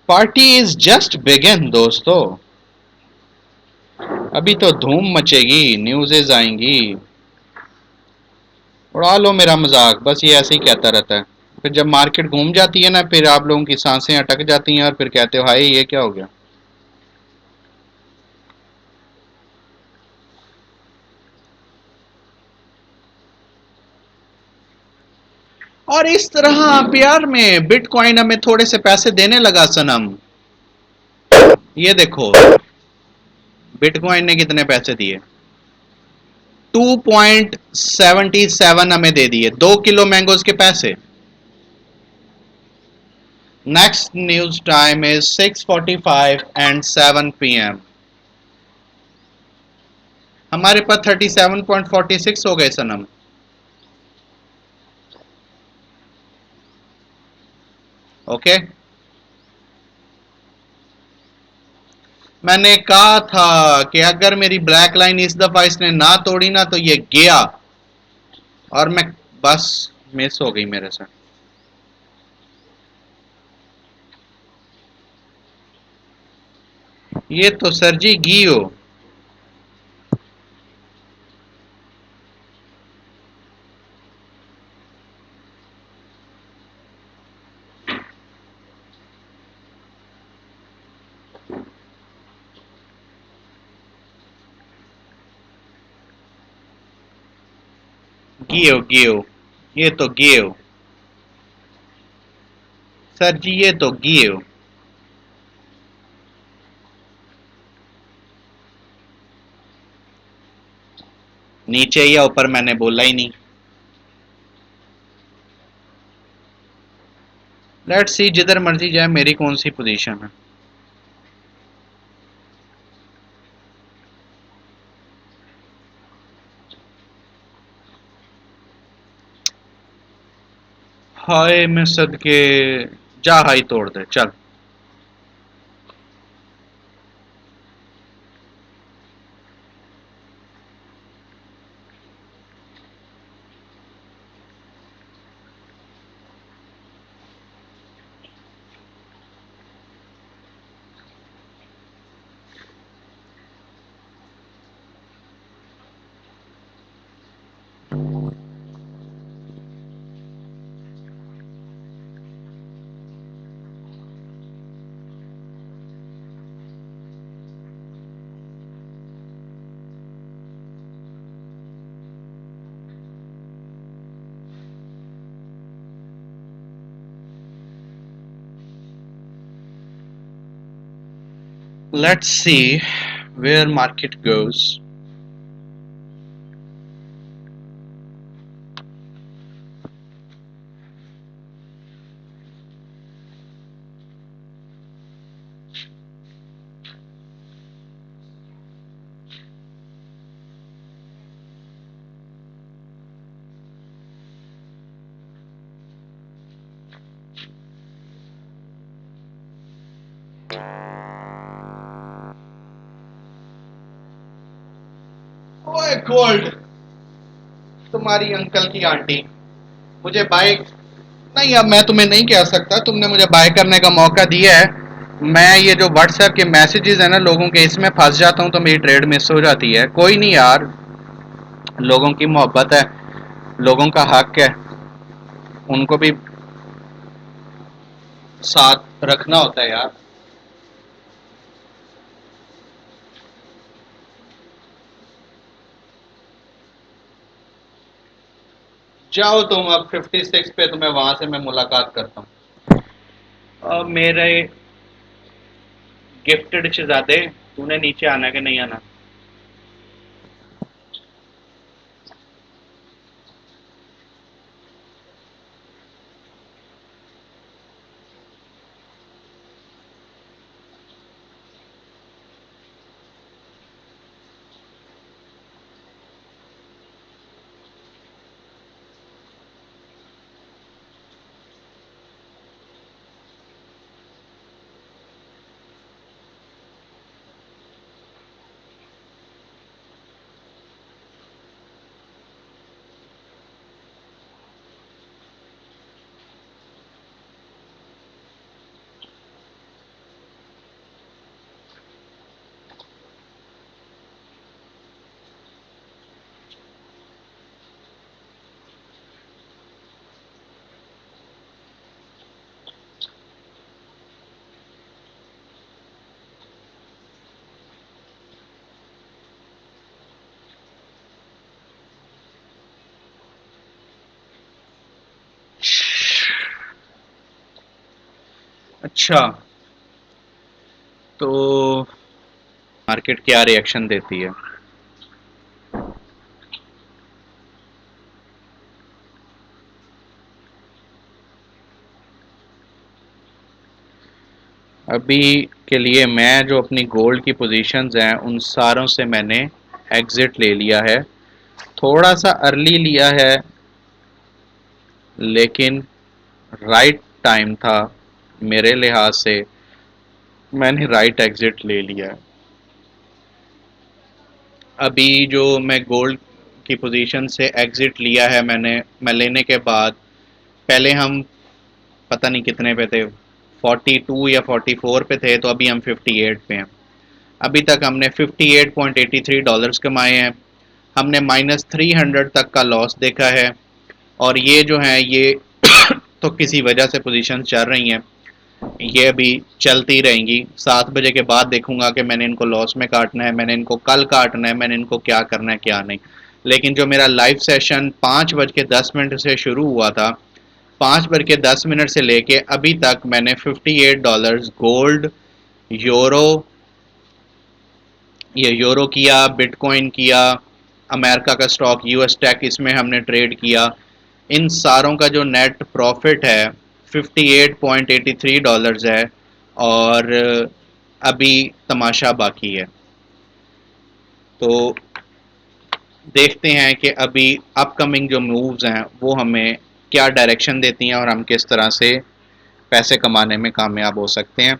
पार्टी इज जस्ट बिगिन दोस्तों, अभी तो धूम मचेगी, न्यूज़ेस आएंगी। उड़ा लो मेरा मजाक, बस ये ऐसे ही कहता रहता है। फिर जब मार्केट घूम जाती है ना, फिर आप लोगों की सांसें अटक जाती हैं और फिर कहते हो हाय ये क्या हो गया। और इस तरह प्यार में बिटकॉइन हमें थोड़े से पैसे देने लगा सनम। ये देखो, बिटकॉइन ने कितने पैसे दिए, 2.77 हमें दे दिए, 2 किलो मैंगोज के पैसे। Next news time is 6:45 and 7 PM। हमारे पास 37.46 हो गए सनम। ओके, मैंने कहा था कि अगर मेरी ब्लैक लाइन इस दफा इसने ना तोड़ी ना तो ये गया, और मैं बस मिस हो गई मेरे से। ये तो सर जी गियो। गियो गियो, ये तो गियो। सर जी ये तो गियो। नीचे या ऊपर मैंने बोला ही नहीं। लेट्स सी, जिधर मर्जी जाए मेरी कौन सी पोजीशन है। हाय मैं सदके, जा हाई तोड़ दे चल। Let's see where market goes. ओए गोल्ड, तुम्हारी अंकल की आंटी मुझे बाय, नहीं अब मैं तुम्हें नहीं कह सकता, तुमने मुझे बाय करने का मौका दिया है। मैं ये जो व्हाट्सएप के मैसेजेस है ना लोगों के, इसमें फंस जाता हूँ तो मेरी ट्रेड मिस हो जाती है। कोई नहीं यार, लोगों की मोहब्बत है, लोगों का हक है, उनको भी साथ रखना होता है यार। जाओ तुम, अब 56 पे तुम्हें वहां से मैं मुलाकात करता हूँ। अब मेरे गिफ्टेड शहजादे, तूने नीचे आना कि नहीं आना। अच्छा, तो मार्केट क्या रिएक्शन देती है? अभी के लिए मैं जो अपनी गोल्ड की पोजीशंस हैं उन सारों से मैंने एग्जिट ले लिया है। थोड़ा सा अर्ली लिया है, लेकिन राइट टाइम था मेरे लिहाज से। मैंने राइट एग्जिट ले लिया है। अभी जो मैं गोल्ड की पोजीशन से एग्जिट लिया है मैं लेने के बाद, पहले हम पता नहीं कितने पे थे, 42 या 44 पे थे, तो अभी हम 58 पे हैं। अभी तक हमने $58.83 कमाए हैं। हमने -300 तक का लॉस देखा है। और ये जो है ये तो किसी वजह से पोजीशन चल रही हैं, ये अभी चलती रहेंगी। 7 बजे के बाद देखूंगा कि मैंने इनको लॉस में काटना है, मैंने इनको कल काटना है, मैंने इनको क्या करना है क्या नहीं। लेकिन जो मेरा लाइव सेशन 5:10 से शुरू हुआ था, 5:10 से लेके अभी तक मैंने $58 गोल्ड, यूरो, ये यूरो किया, बिटकॉइन किया, अमेरिका का स्टॉक यूएस टेक, इसमें हमने ट्रेड किया। इन सारों का जो नेट प्रॉफिट है $58.83 है। और अभी तमाशा बाकी है। तो देखते हैं कि अभी अपकमिंग जो मूव्स हैं वो हमें क्या डायरेक्शन देती हैं और हम किस तरह से पैसे कमाने में कामयाब हो सकते हैं।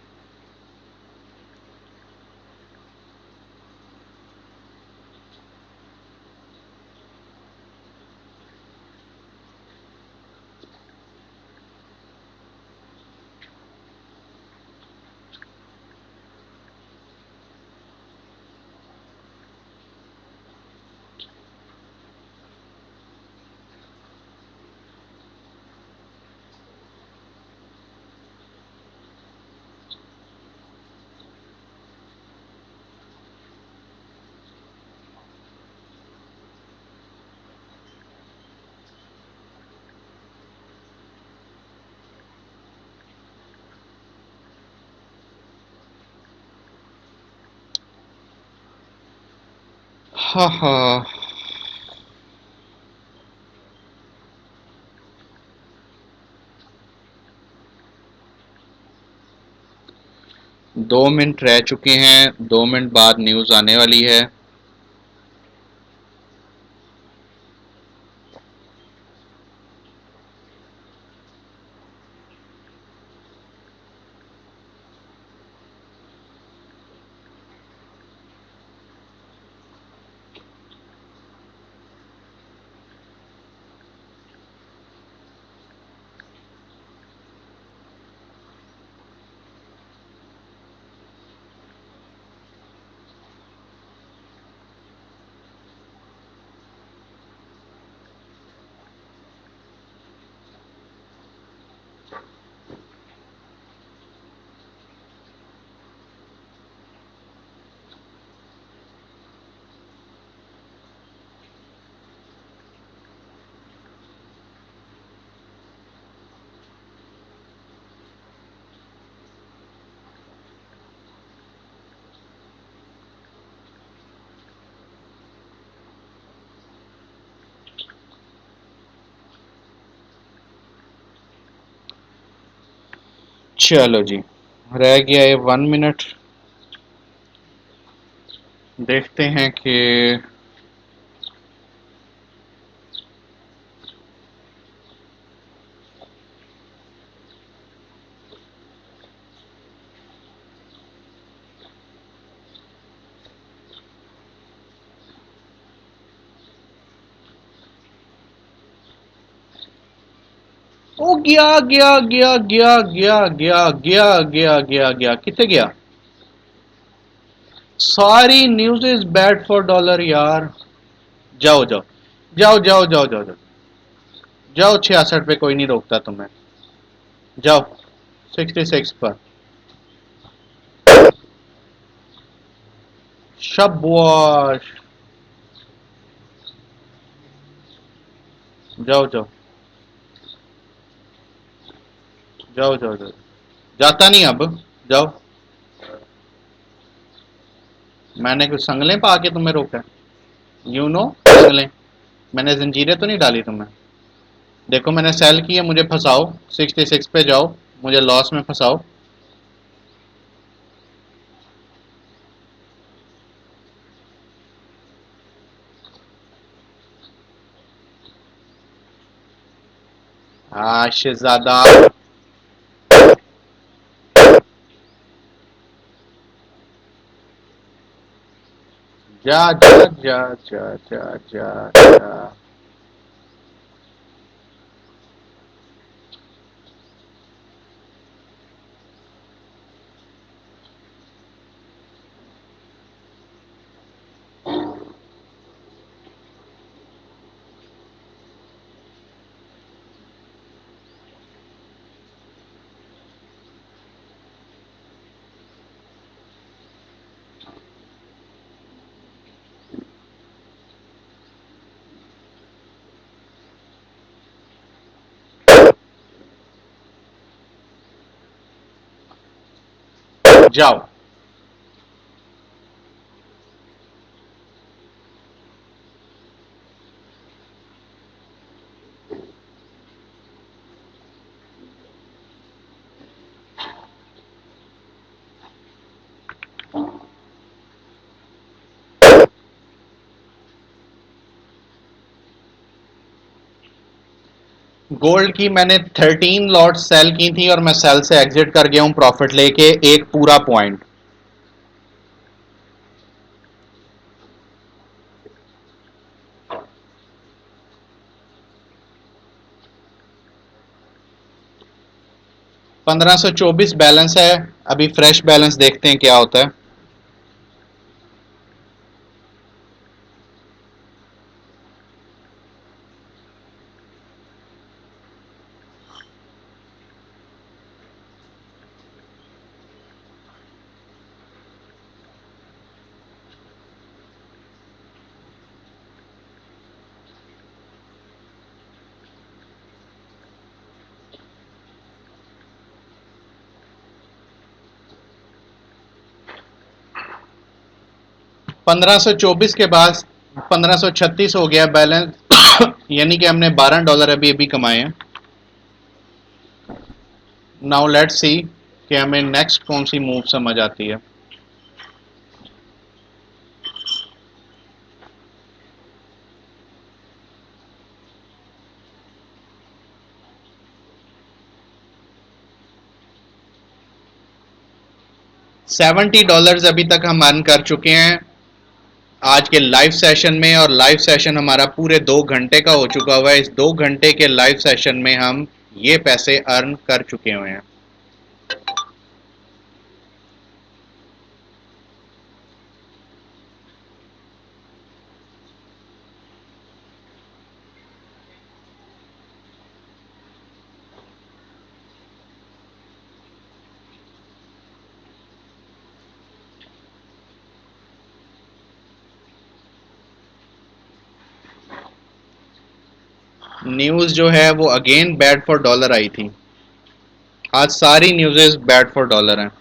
हाँ हाँ। 2 मिनट रह चुके हैं, 2 मिनट बाद न्यूज़ आने वाली है। चलो जी, रह गया है 1 मिनट। देखते हैं कि ओ गया गया गया गया गया गया गया गया गया गया कितने गया? सारी news is bad for dollar यार। जाओ जाओ जाओ जाओ जाओ जाओ जाओ जाओ, 66 पे कोई नहीं रोकता तुम्हें। जाओ 66 पर। शाबाश। जाओ जाओ जाओ जाओ जाओ। जाता नहीं अब। जाओ। मैंने कुछ संगलें पा के तुम्हें रोका? यू नो संगलें। मैंने जंजीरें तो नहीं डाली तुम्हें? देखो मैंने सेल की है, मुझे फंसाओ। 66 पे जाओ, मुझे लॉस में फंसाओ। हाँ शहजादा। जा जा जा जा जा जा जा। जाओ। गोल्ड की मैंने 13 लॉट सेल की थी और मैं सेल से एग्जिट कर गया हूं प्रॉफिट लेके, एक पूरा पॉइंट। 1524 बैलेंस है। अभी फ्रेश बैलेंस देखते हैं क्या होता है। 1524 के बाद 1536 हो गया बैलेंस। यानी कि हमने $12 अभी अभी कमाए हैं। नाउ लेट्स सी कि हमें नेक्स्ट कौन सी मूव समझ आती है। $70 अभी तक हम अर्न कर चुके हैं आज के लाइव सेशन में, और लाइव सेशन हमारा पूरे 2 घंटे का हो चुका हुआ है। इस 2 घंटे के लाइव सेशन में हम ये पैसे अर्न कर चुके हुए हैं। न्यूज जो है वो again bad for dollar I थी। आज सारी न्यूज़ेस बैड फॉर डॉलर हैं।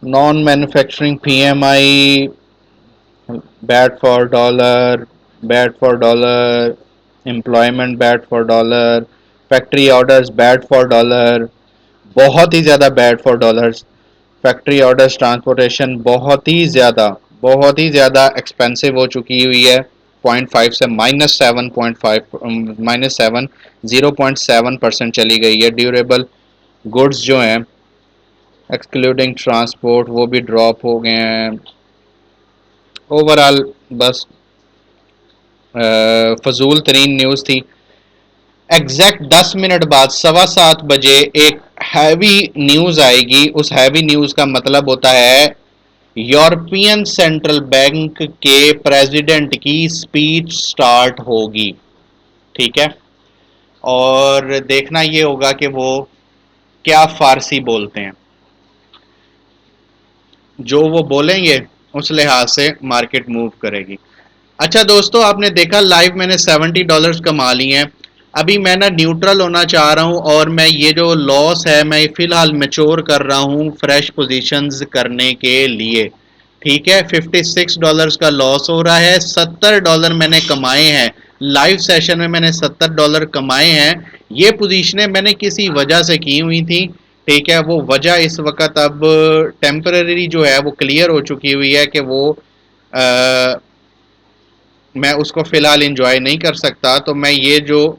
Non manufacturing PMI bad for dollar, bad for dollar, employment bad for dollar, factory orders bad for dollar, बहुत ही ज़्यादा bad for dollars. Factory orders, transportation बहुत ही ज़्यादा expensive हो चुकी हुई है। 0.5 से -7.5, -7, 0.7% चली गई है। ड्यूरेबल गुड्स जो हैं एक्सक्लूडिंग ट्रांसपोर्ट वो भी ड्रॉप हो गए हैं। ओवरऑल बस फजूल तरीन न्यूज़ थी। एग्जैक्ट 10 मिनट बाद 7:15 बजे एक हैवी न्यूज़ आएगी। उस हैवी न्यूज़ का मतलब होता है यूरोपियन सेंट्रल बैंक के प्रेसिडेंट की स्पीच स्टार्ट होगी। ठीक है। और देखना ये होगा कि वो क्या फारसी बोलते हैं, जो वो बोलेंगे उस लिहाज से मार्केट मूव करेगी। अच्छा दोस्तों, आपने देखा लाइव मैंने $70 कमा लिए हैं। अभी मैं ना न्यूट्रल होना चाह रहा हूं, और मैं ये जो लॉस है मैं फिलहाल मैच्योर कर रहा हूं फ्रेश पोजीशंस करने के लिए। ठीक है, $56 का लॉस हो रहा है, $70 मैंने कमाए हैं। लाइव सेशन में मैंने $70 कमाए हैं। ये पोजीशनें मैंने किसी वजह से की हुई थी। ठीक है, वो वजह इस वक्त अब टेम्पररी जो है वो क्लियर हो चुकी हुई है कि वो आ, मैं उसको फिलहाल इंजॉय नहीं कर सकता। तो मैं ये जो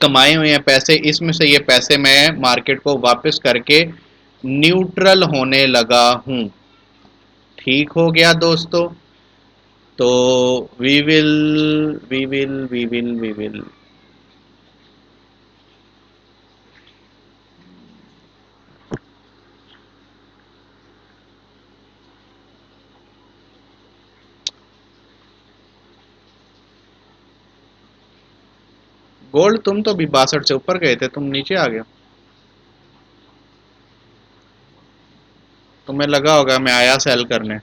कमाए हुए हैं पैसे, इसमें से ये पैसे मैं मार्केट को वापस करके न्यूट्रल होने लगा हूं। ठीक हो गया दोस्तों। तो वी विल गोल्ड, तुम तो भी 62 से ऊपर गए थे, तुम नीचे आ गए। तुम्हें लगा होगा मैं आया सेल करने।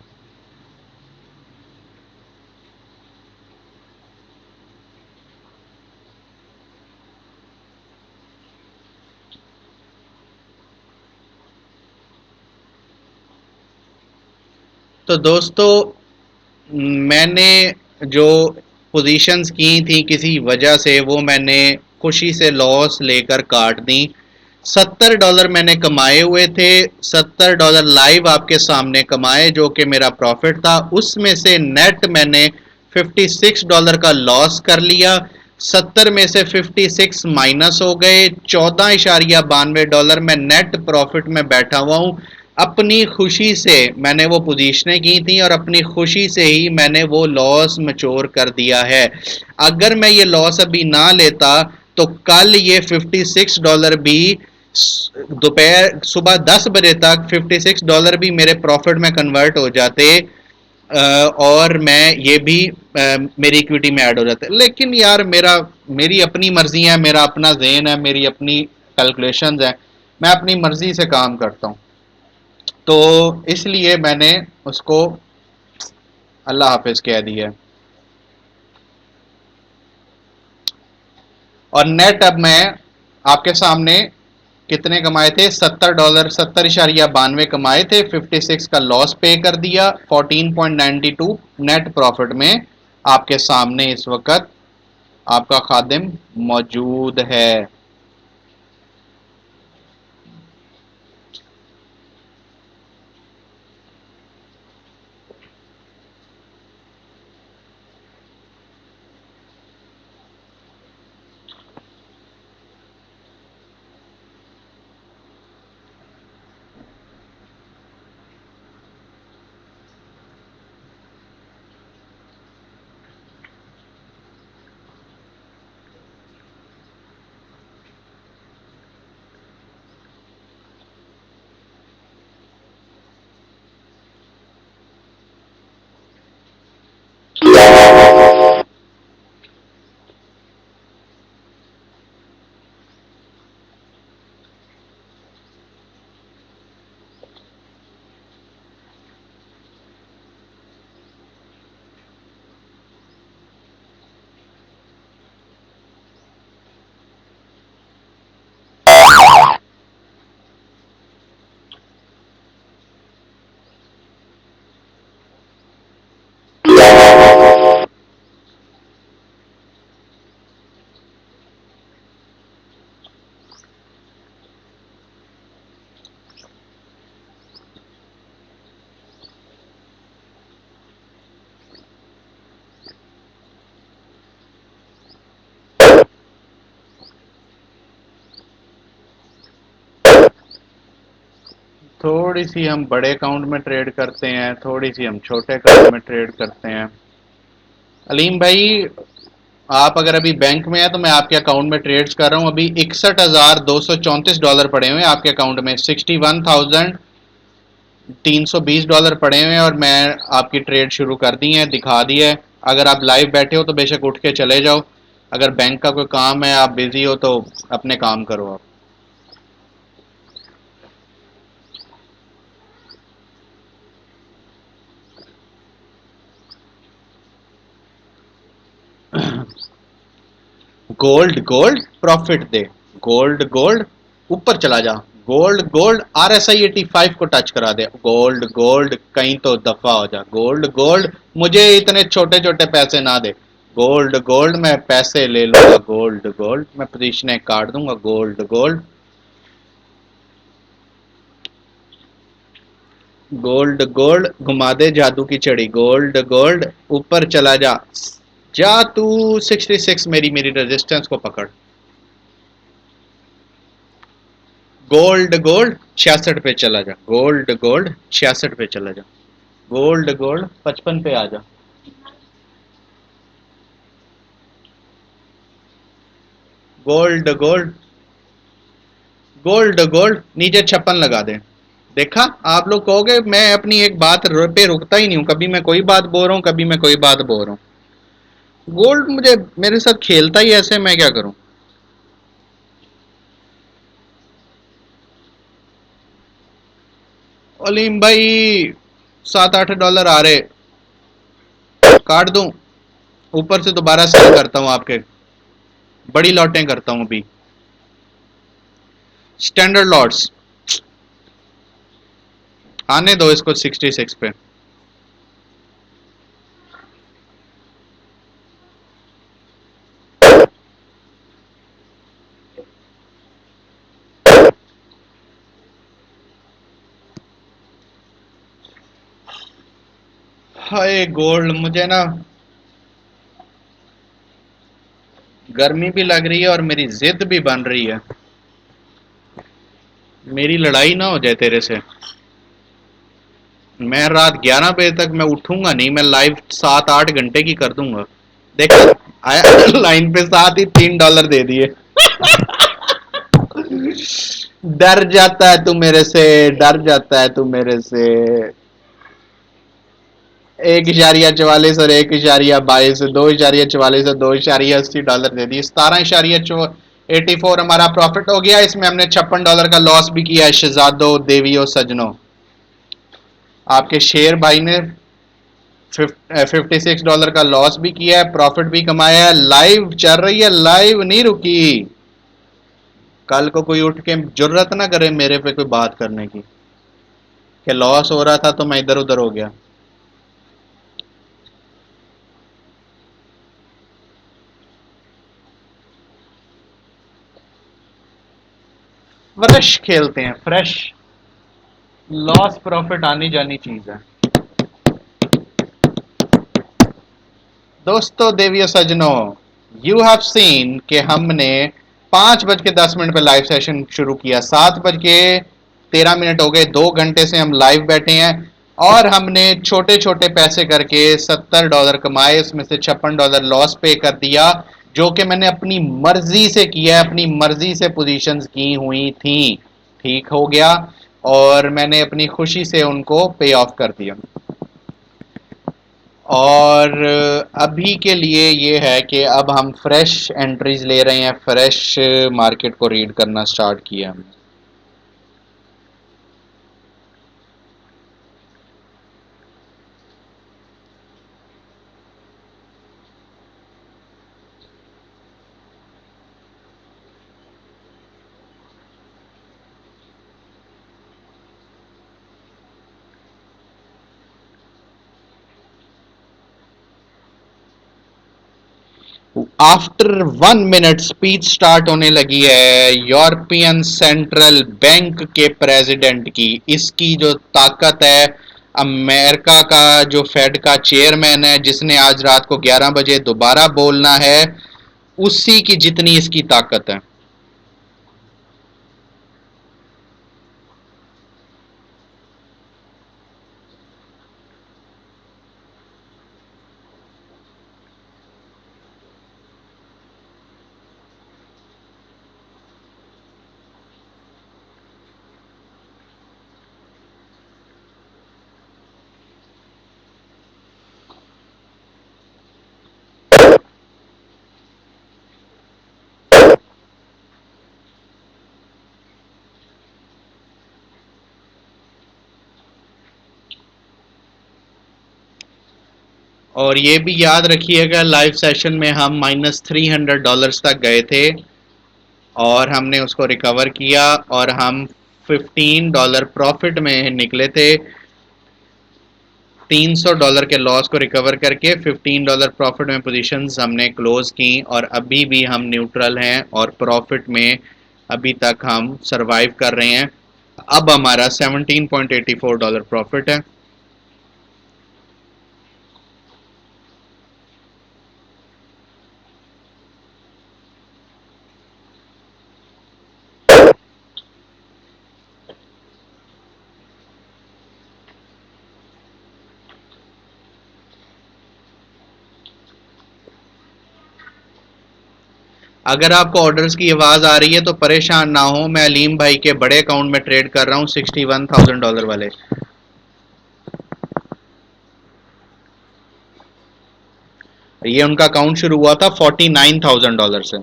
तो दोस्तों, मैंने जो पोजीशंस की थी किसी वजह से, वो मैंने खुशी से लॉस लेकर काट दी। $70 मैंने कमाए हुए थे, $70 लाइव आपके सामने कमाए, जो कि मेरा प्रॉफिट था। उसमें से नेट मैंने $56 का लॉस कर लिया। 70 में से 56 माइनस हो गए, $14.92 मैं नेट प्रॉफिट में बैठा हुआ हूं। अपनी खुशी से मैंने वो पोजीशनें की थी, और अपनी खुशी से ही मैंने वो लॉस मैच्योर कर दिया है। अगर मैं ये लॉस अभी ना लेता, तो कल ये $56 भी दोपहर सुबह 10 बजे तक $56 भी मेरे प्रॉफिट में कन्वर्ट हो जाते, और मैं ये भी मेरी इक्विटी में ऐड हो जाते। लेकिन यार मेरी अपनी मर्जी है, मेरा अपना ज़हन है, मेरी अपनी कैलकुलेशंस है, मैं अपनी मर्जी से काम करता हूँ। तो इसलिए मैंने उसको अल्लाह हाफिज कह दिया। और नेट अब मैं आपके सामने कितने कमाए थे, $70, 70.92 कमाए थे, 56 का लॉस पे कर दिया, 14.92 नेट प्रॉफिट में आपके सामने इस वक्त आपका खादिम मौजूद है। थोड़ी सी हम बड़े अकाउंट में ट्रेड करते हैं, थोड़ी सी हम छोटे अकाउंट में ट्रेड करते हैं। अलीम भाई, आप अगर अभी बैंक में है तो मैं आपके अकाउंट में ट्रेड्स कर रहा हूँ। अभी $61,234 पड़े हुए हैं आपके अकाउंट में, $61,320 पड़े हुए हैं, और मैं आपकी ट्रेड शुरू कर दी है, दिखा दी है। अगर आप लाइव बैठे हो तो बेशक उठ के चले जाओ। अगर बैंक का कोई काम है, आप बिजी हो, तो अपने काम करो आप। गोल्ड गोल्ड प्रॉफिट दे, गोल्ड गोल्ड ऊपर चला जा, गोल्ड गोल्ड RSI 85 को टच करा दे, गोल्ड गोल्ड कहीं तो दफा हो जा, गोल्ड गोल्ड मुझे इतने छोटे छोटे पैसे ना दे, गोल्ड गोल्ड मैं पैसे ले लूंगा, गोल्ड गोल्ड मैं पोजीशनें काट दूंगा, गोल्ड गोल्ड गोल्ड गोल्ड घुमा दे जादू की छड़ी, गोल्ड गोल्ड ऊपर चला जा, जा तू 66 मेरी मेरी रेजिस्टेंस को पकड़, गोल्ड गोल्ड 66 पे चला जा, गोल्ड गोल्ड 66 पे चला जा, गोल्ड गोल्ड 55 पे आ जा, गोल्ड गोल्ड गोल्ड गोल्ड नीचे 56 लगा दे। देखा, आप लोग कहोगे मैं अपनी एक बात पे रुकता ही नहीं हूं, कभी मैं कोई बात बोल रहा हूं, कभी मैं कोई बात बोल रहा हूं, गोल्ड मुझे मेरे साथ खेलता ही ऐसे, मैं क्या करूं। अलीम भाई 7-8 डॉलर आ रहे, काट दूं, ऊपर से दोबारा सेल करता हूं आपके, बड़ी लॉटें करता हूं अभी, स्टैंडर्ड लॉट्स, आने दो इसको 66 पे। हाय गोल्ड, मुझे ना गर्मी भी लग रही है और मेरी जिद भी बन रही है, मेरी लड़ाई ना हो जाए तेरे से। मैं रात 11 बजे तक मैं उठूंगा नहीं, मैं लाइव 7-8 घंटे की कर दूंगा। देखा, आया लाइन पे साथ ही 3 डॉलर दे दिए। डर जाता है तू मेरे से, डर जाता है तू मेरे से। 1,44 और 1,22, 2,44 और 2,80 डॉलर दे दिए, 17,84 हमारा प्रॉफिट हो गया। इसमें हमने 56 डॉलर का लॉस भी किया है, शहजादो देवियों सजनों। आपके शेर भाई ने 56 डॉलर का लॉस भी किया है, प्रॉफिट भी कमाया है, लाइव चल रही है, लाइव नहीं रुकी। कल को कोई उठ के जरूरत ना करे मेरे पे कोई बात करने की, कि लॉस हो रहा था तो मैं इधर उधर हो गया। फ्रेश खेलते हैं, फ्रेश, लॉस प्रॉफिट आनी जानी चीज है। दोस्तों देवियों सजनों, यू हैव सीन कि हमने 5:10 पे लाइव सेशन शुरू किया, 7:13 हो गए, 2 घंटे से हम लाइव बैठे हैं और हमने छोटे छोटे पैसे करके 70 डॉलर कमाए, उसमें से 56 डॉलर लॉस पे कर दिया, जो कि मैंने अपनी मर्जी से किया है, अपनी मर्जी से पोजीशंस की हुई थी, ठीक हो गया, और मैंने अपनी खुशी से उनको पे ऑफ कर दिया। और अभी के लिए ये है कि अब हम फ्रेश एंट्रीज ले रहे हैं, फ्रेश मार्केट को रीड करना स्टार्ट किया हमने। आफ्टर 1 मिनट स्पीच स्टार्ट होने लगी है यूरोपियन सेंट्रल बैंक के प्रेसिडेंट की, इसकी जो ताकत है, अमेरिका का जो फेड का चेयरमैन है, जिसने आज रात को 11 बजे दोबारा बोलना है, उसी की जितनी इसकी ताकत है। और ये भी याद रखिएगा, लाइव सेशन में हम -$300 तक गए थे और हमने उसको रिकवर किया और हम $15 प्रॉफिट में निकले थे। $300 के लॉस को रिकवर करके $15 प्रॉफिट में पोजीशंस हमने क्लोज की और अभी भी हम न्यूट्रल हैं और प्रॉफिट में अभी तक हम सरवाइव कर रहे हैं। अब हमारा $17.84 प्रॉफिट है। अगर आपको ऑर्डर्स की आवाज़ आ रही है तो परेशान ना हो, मैं अलीम भाई के बड़े अकाउंट में ट्रेड कर रहा हूँ, $61,000 वाले। ये उनका अकाउंट शुरू हुआ था $49,000 से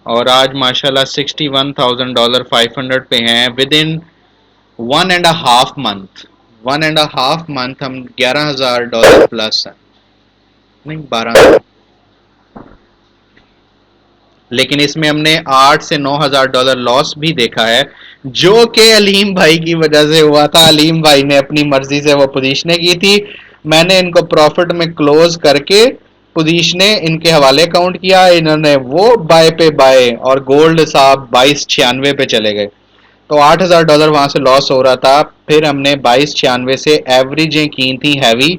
और आज माशाल्लाह $61,000 500 पे हैं। विद इन 1.5 मंथ, 1.5 मंथ हम $11,000 प्लस है, नहीं 12। लेकिन इसमें हमने $8 से $9,000 लॉस भी देखा है, जो कि अलीम भाई की वजह से हुआ था। अलीम भाई ने अपनी मर्जी से वो पोजीशनें की थी, मैंने इनको प्रॉफिट में क्लोज करके पोजीशनें इनके हवाले काउंट किया, इन्होंने वो बाय पे बाय और गोल्ड साहब 2296 पे चले गए। तो $8,000 वहां से लॉस हो रहा था। फिर हमने 2296 से एवरेजें की थी हैवी,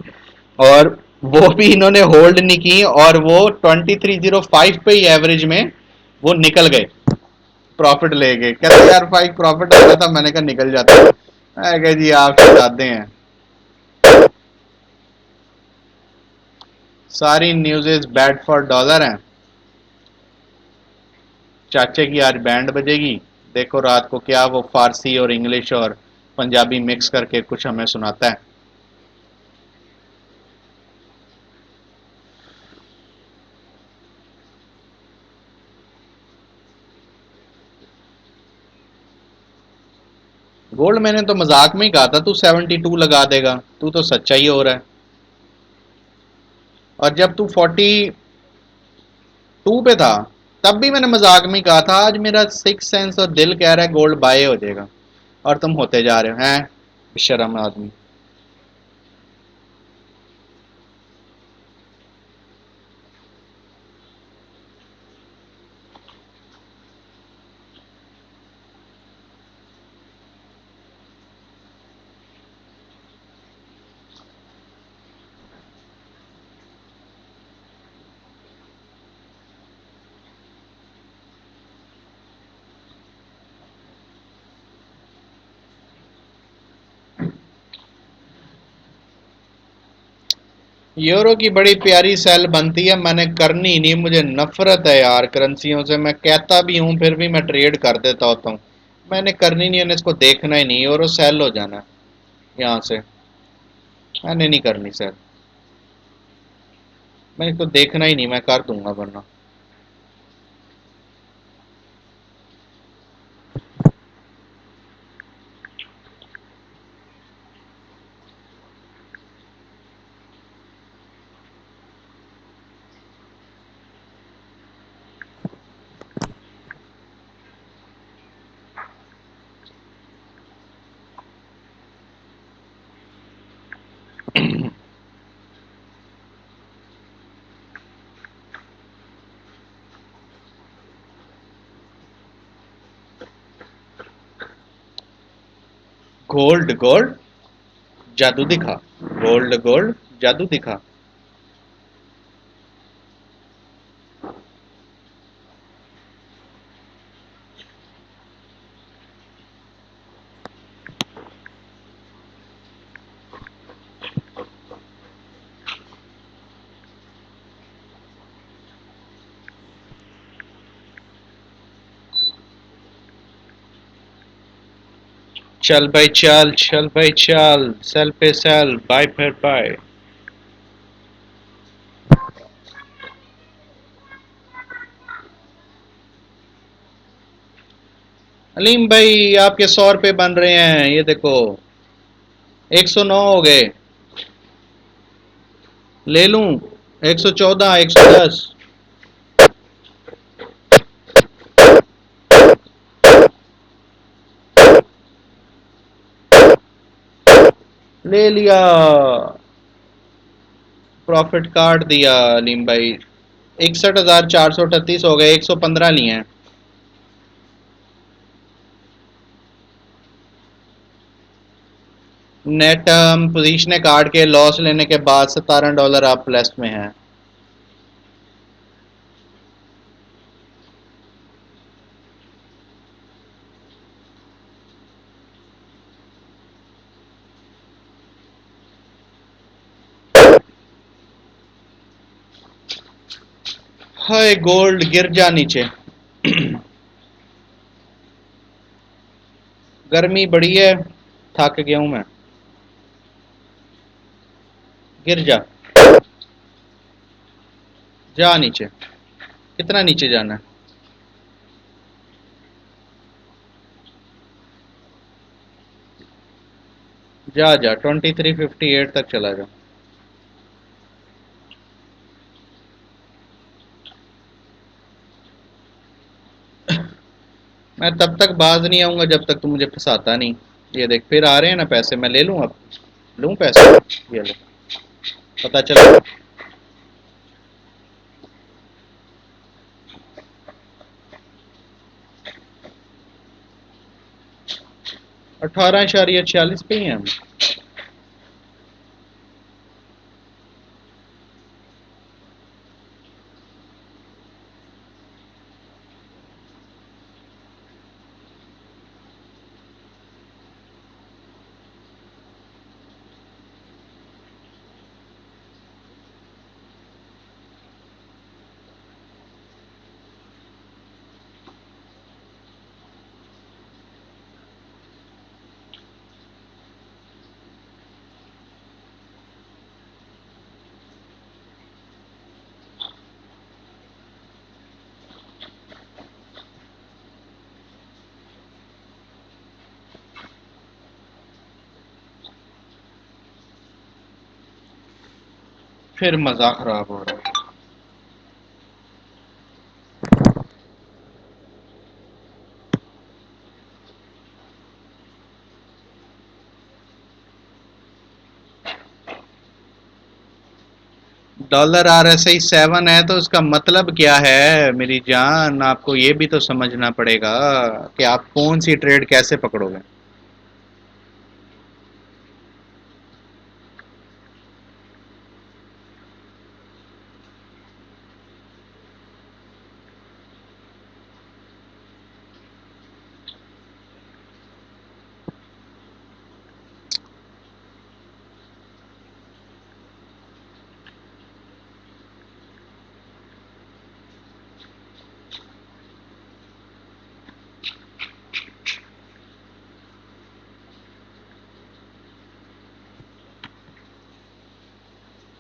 और वो भी इन्होंने होल्ड नहीं की और वो 2305 पे ही एवरेज में वो निकल गए, प्रॉफिट ले गए। कहते यार भाई प्रॉफिट आ रहा था, मैंने कहा निकल जाता है। मैं कहा जी आप शहजादे हैं। सारी न्यूज़ बैड फॉर डॉलर हैं। चाचे की आज बैंड बजेगी, देखो रात को क्या वो फारसी और इंग्लिश और पंजाबी मिक्स करके कुछ हमें सुनाता है। गोल्ड मैंने तो मजाक में ही कहा था तू 72 लगा देगा, तू तो सच्चा ही हो रहा है। और जब तू 42 पे था तब भी मैंने मजाक में ही कहा था आज मेरा सिक्स सेंस और दिल कह रहा है गोल्ड बाय हो जाएगा, और तुम होते जा रहे हो हैं बेशर्म आदमी। यूरो की बड़ी प्यारी सेल बनती है, मैंने करनी नहीं, मुझे नफरत है यार करेंसियों से। मैं कहता भी हूँ फिर भी मैं ट्रेड कर देता होता हूँ। मैंने करनी नहीं है, इसको देखना ही नहीं, यूरो सेल हो जाना है यहाँ से। मैंने नहीं करनी सेल, मैं इसको देखना ही नहीं, मैं कर दूंगा वरना। गोल्ड गोल्ड जादू दिखा, गोल्ड गोल्ड जादू दिखा। चल भाई चल, चल भाई चल, सेल पे सेल, बाय फिर बाय। अलीम भाई आपके 100 रुपये बन रहे हैं, ये देखो 109 हो गए। ले लूं? 114, 110। ले लिया। प्रॉफिट काट दिया अलीम भाई। 61,438 हो गए, 115 लिए हैं। नेट हम पोजीशन काट के लॉस लेने के बाद $17 आप प्लस में है। हाय गोल्ड गिर जा नीचे। गर्मी बड़ी है, थक गया हूं मैं। गिर जा। जा नीचे। कितना नीचे जाना है? जा जा 2358 तक चला जा। मैं तब तक बाज नहीं आऊंगा जब तक तू मुझे फंसाता नहीं। ये देख फिर आ रहे हैं ना पैसे, मैं ले लूं अब। लूं पैसे? ये लो। पता चला। 18.46 पे ही हैं हम। फिर मजा खराब हो रहा है। डॉलर RSI 7 है तो उसका मतलब क्या है मेरी जान? आपको ये भी तो समझना पड़ेगा कि आप कौन सी ट्रेड कैसे पकड़ोगे।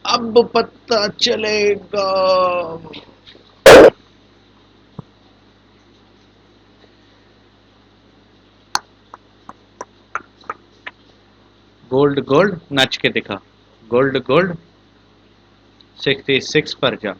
अब पता चलेगा। गोल्ड गोल्ड नच के दिखा। गोल्ड गोल्ड 66 पर जा।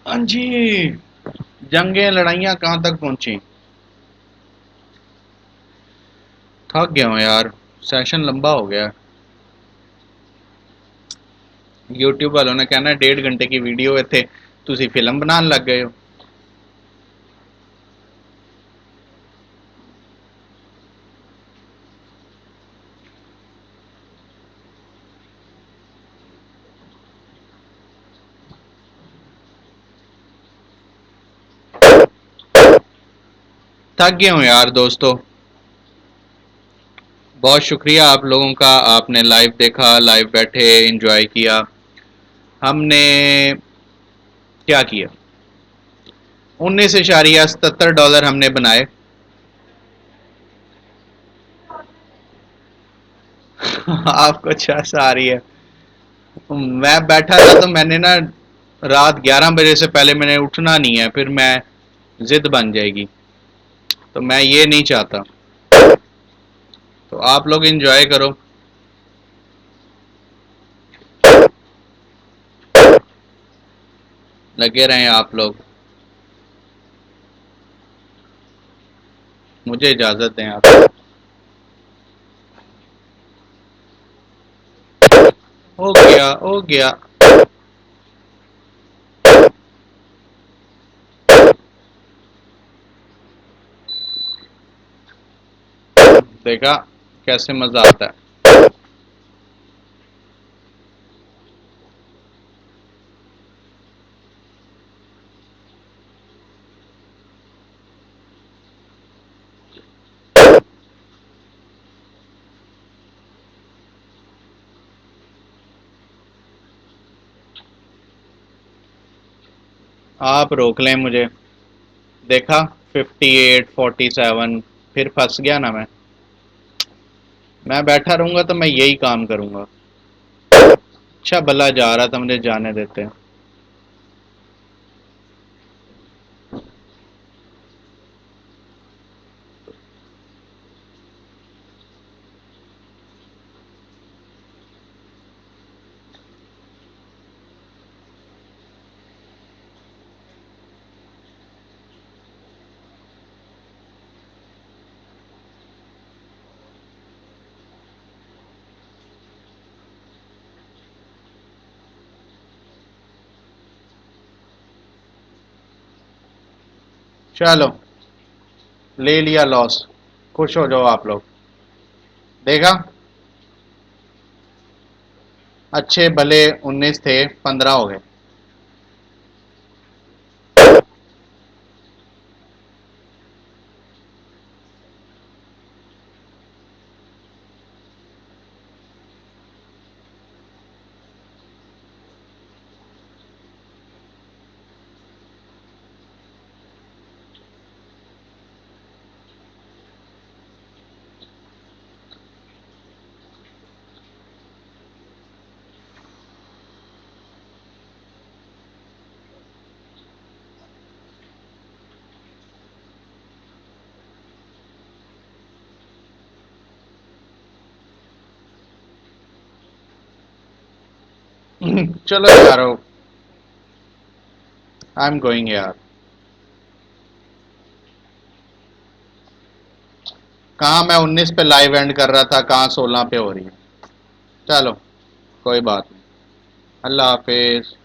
हाँ जी। जंगें लड़ाइयाँ कहाँ तक पहुँची? थक गया हूँ यार, सेशन लंबा हो गया। यूट्यूब वालों ने कहना 1.5 घंटे की वीडियो इत्थे तुसी फिल्म बनाने लग गए हो। थक गया हूँ यार दोस्तों। बहुत शुक्रिया आप लोगों का, आपने लाइव देखा, लाइव बैठे एंजॉय किया। हमने क्या किया, $19.77 हमने बनाए। आपको अच्छा सा आ रही है। मैं बैठा था तो मैंने ना रात 11 बजे से पहले मैंने उठना नहीं है, फिर मैं जिद बन जाएगी, तो मैं ये नहीं चाहता। तो आप लोग एंजॉय करो। लगे रहें आप लोग। मुझे इजाज़त दें आप। हो गया हो गया। देखा कैसे मज़ा आता है। आप रोक लें मुझे। देखा, 58, 47, फिर फंस गया ना मैं बैठा रहूंगा तो मैं यही काम करूंगा। अच्छा भला जा रहा था, मुझे जाने देते हैं। चलो, ले लिया लॉस। खुश हो जाओ आप लोग। देखा, अच्छे भले 19 थे, 15 हो गए। चलो यार, आई एम गोइंग यार। कहाँ मैं 19 पे लाइव एंड कर रहा था, कहाँ 16 पे हो रही है। चलो, कोई बात नहीं। अल्लाह हाफिज।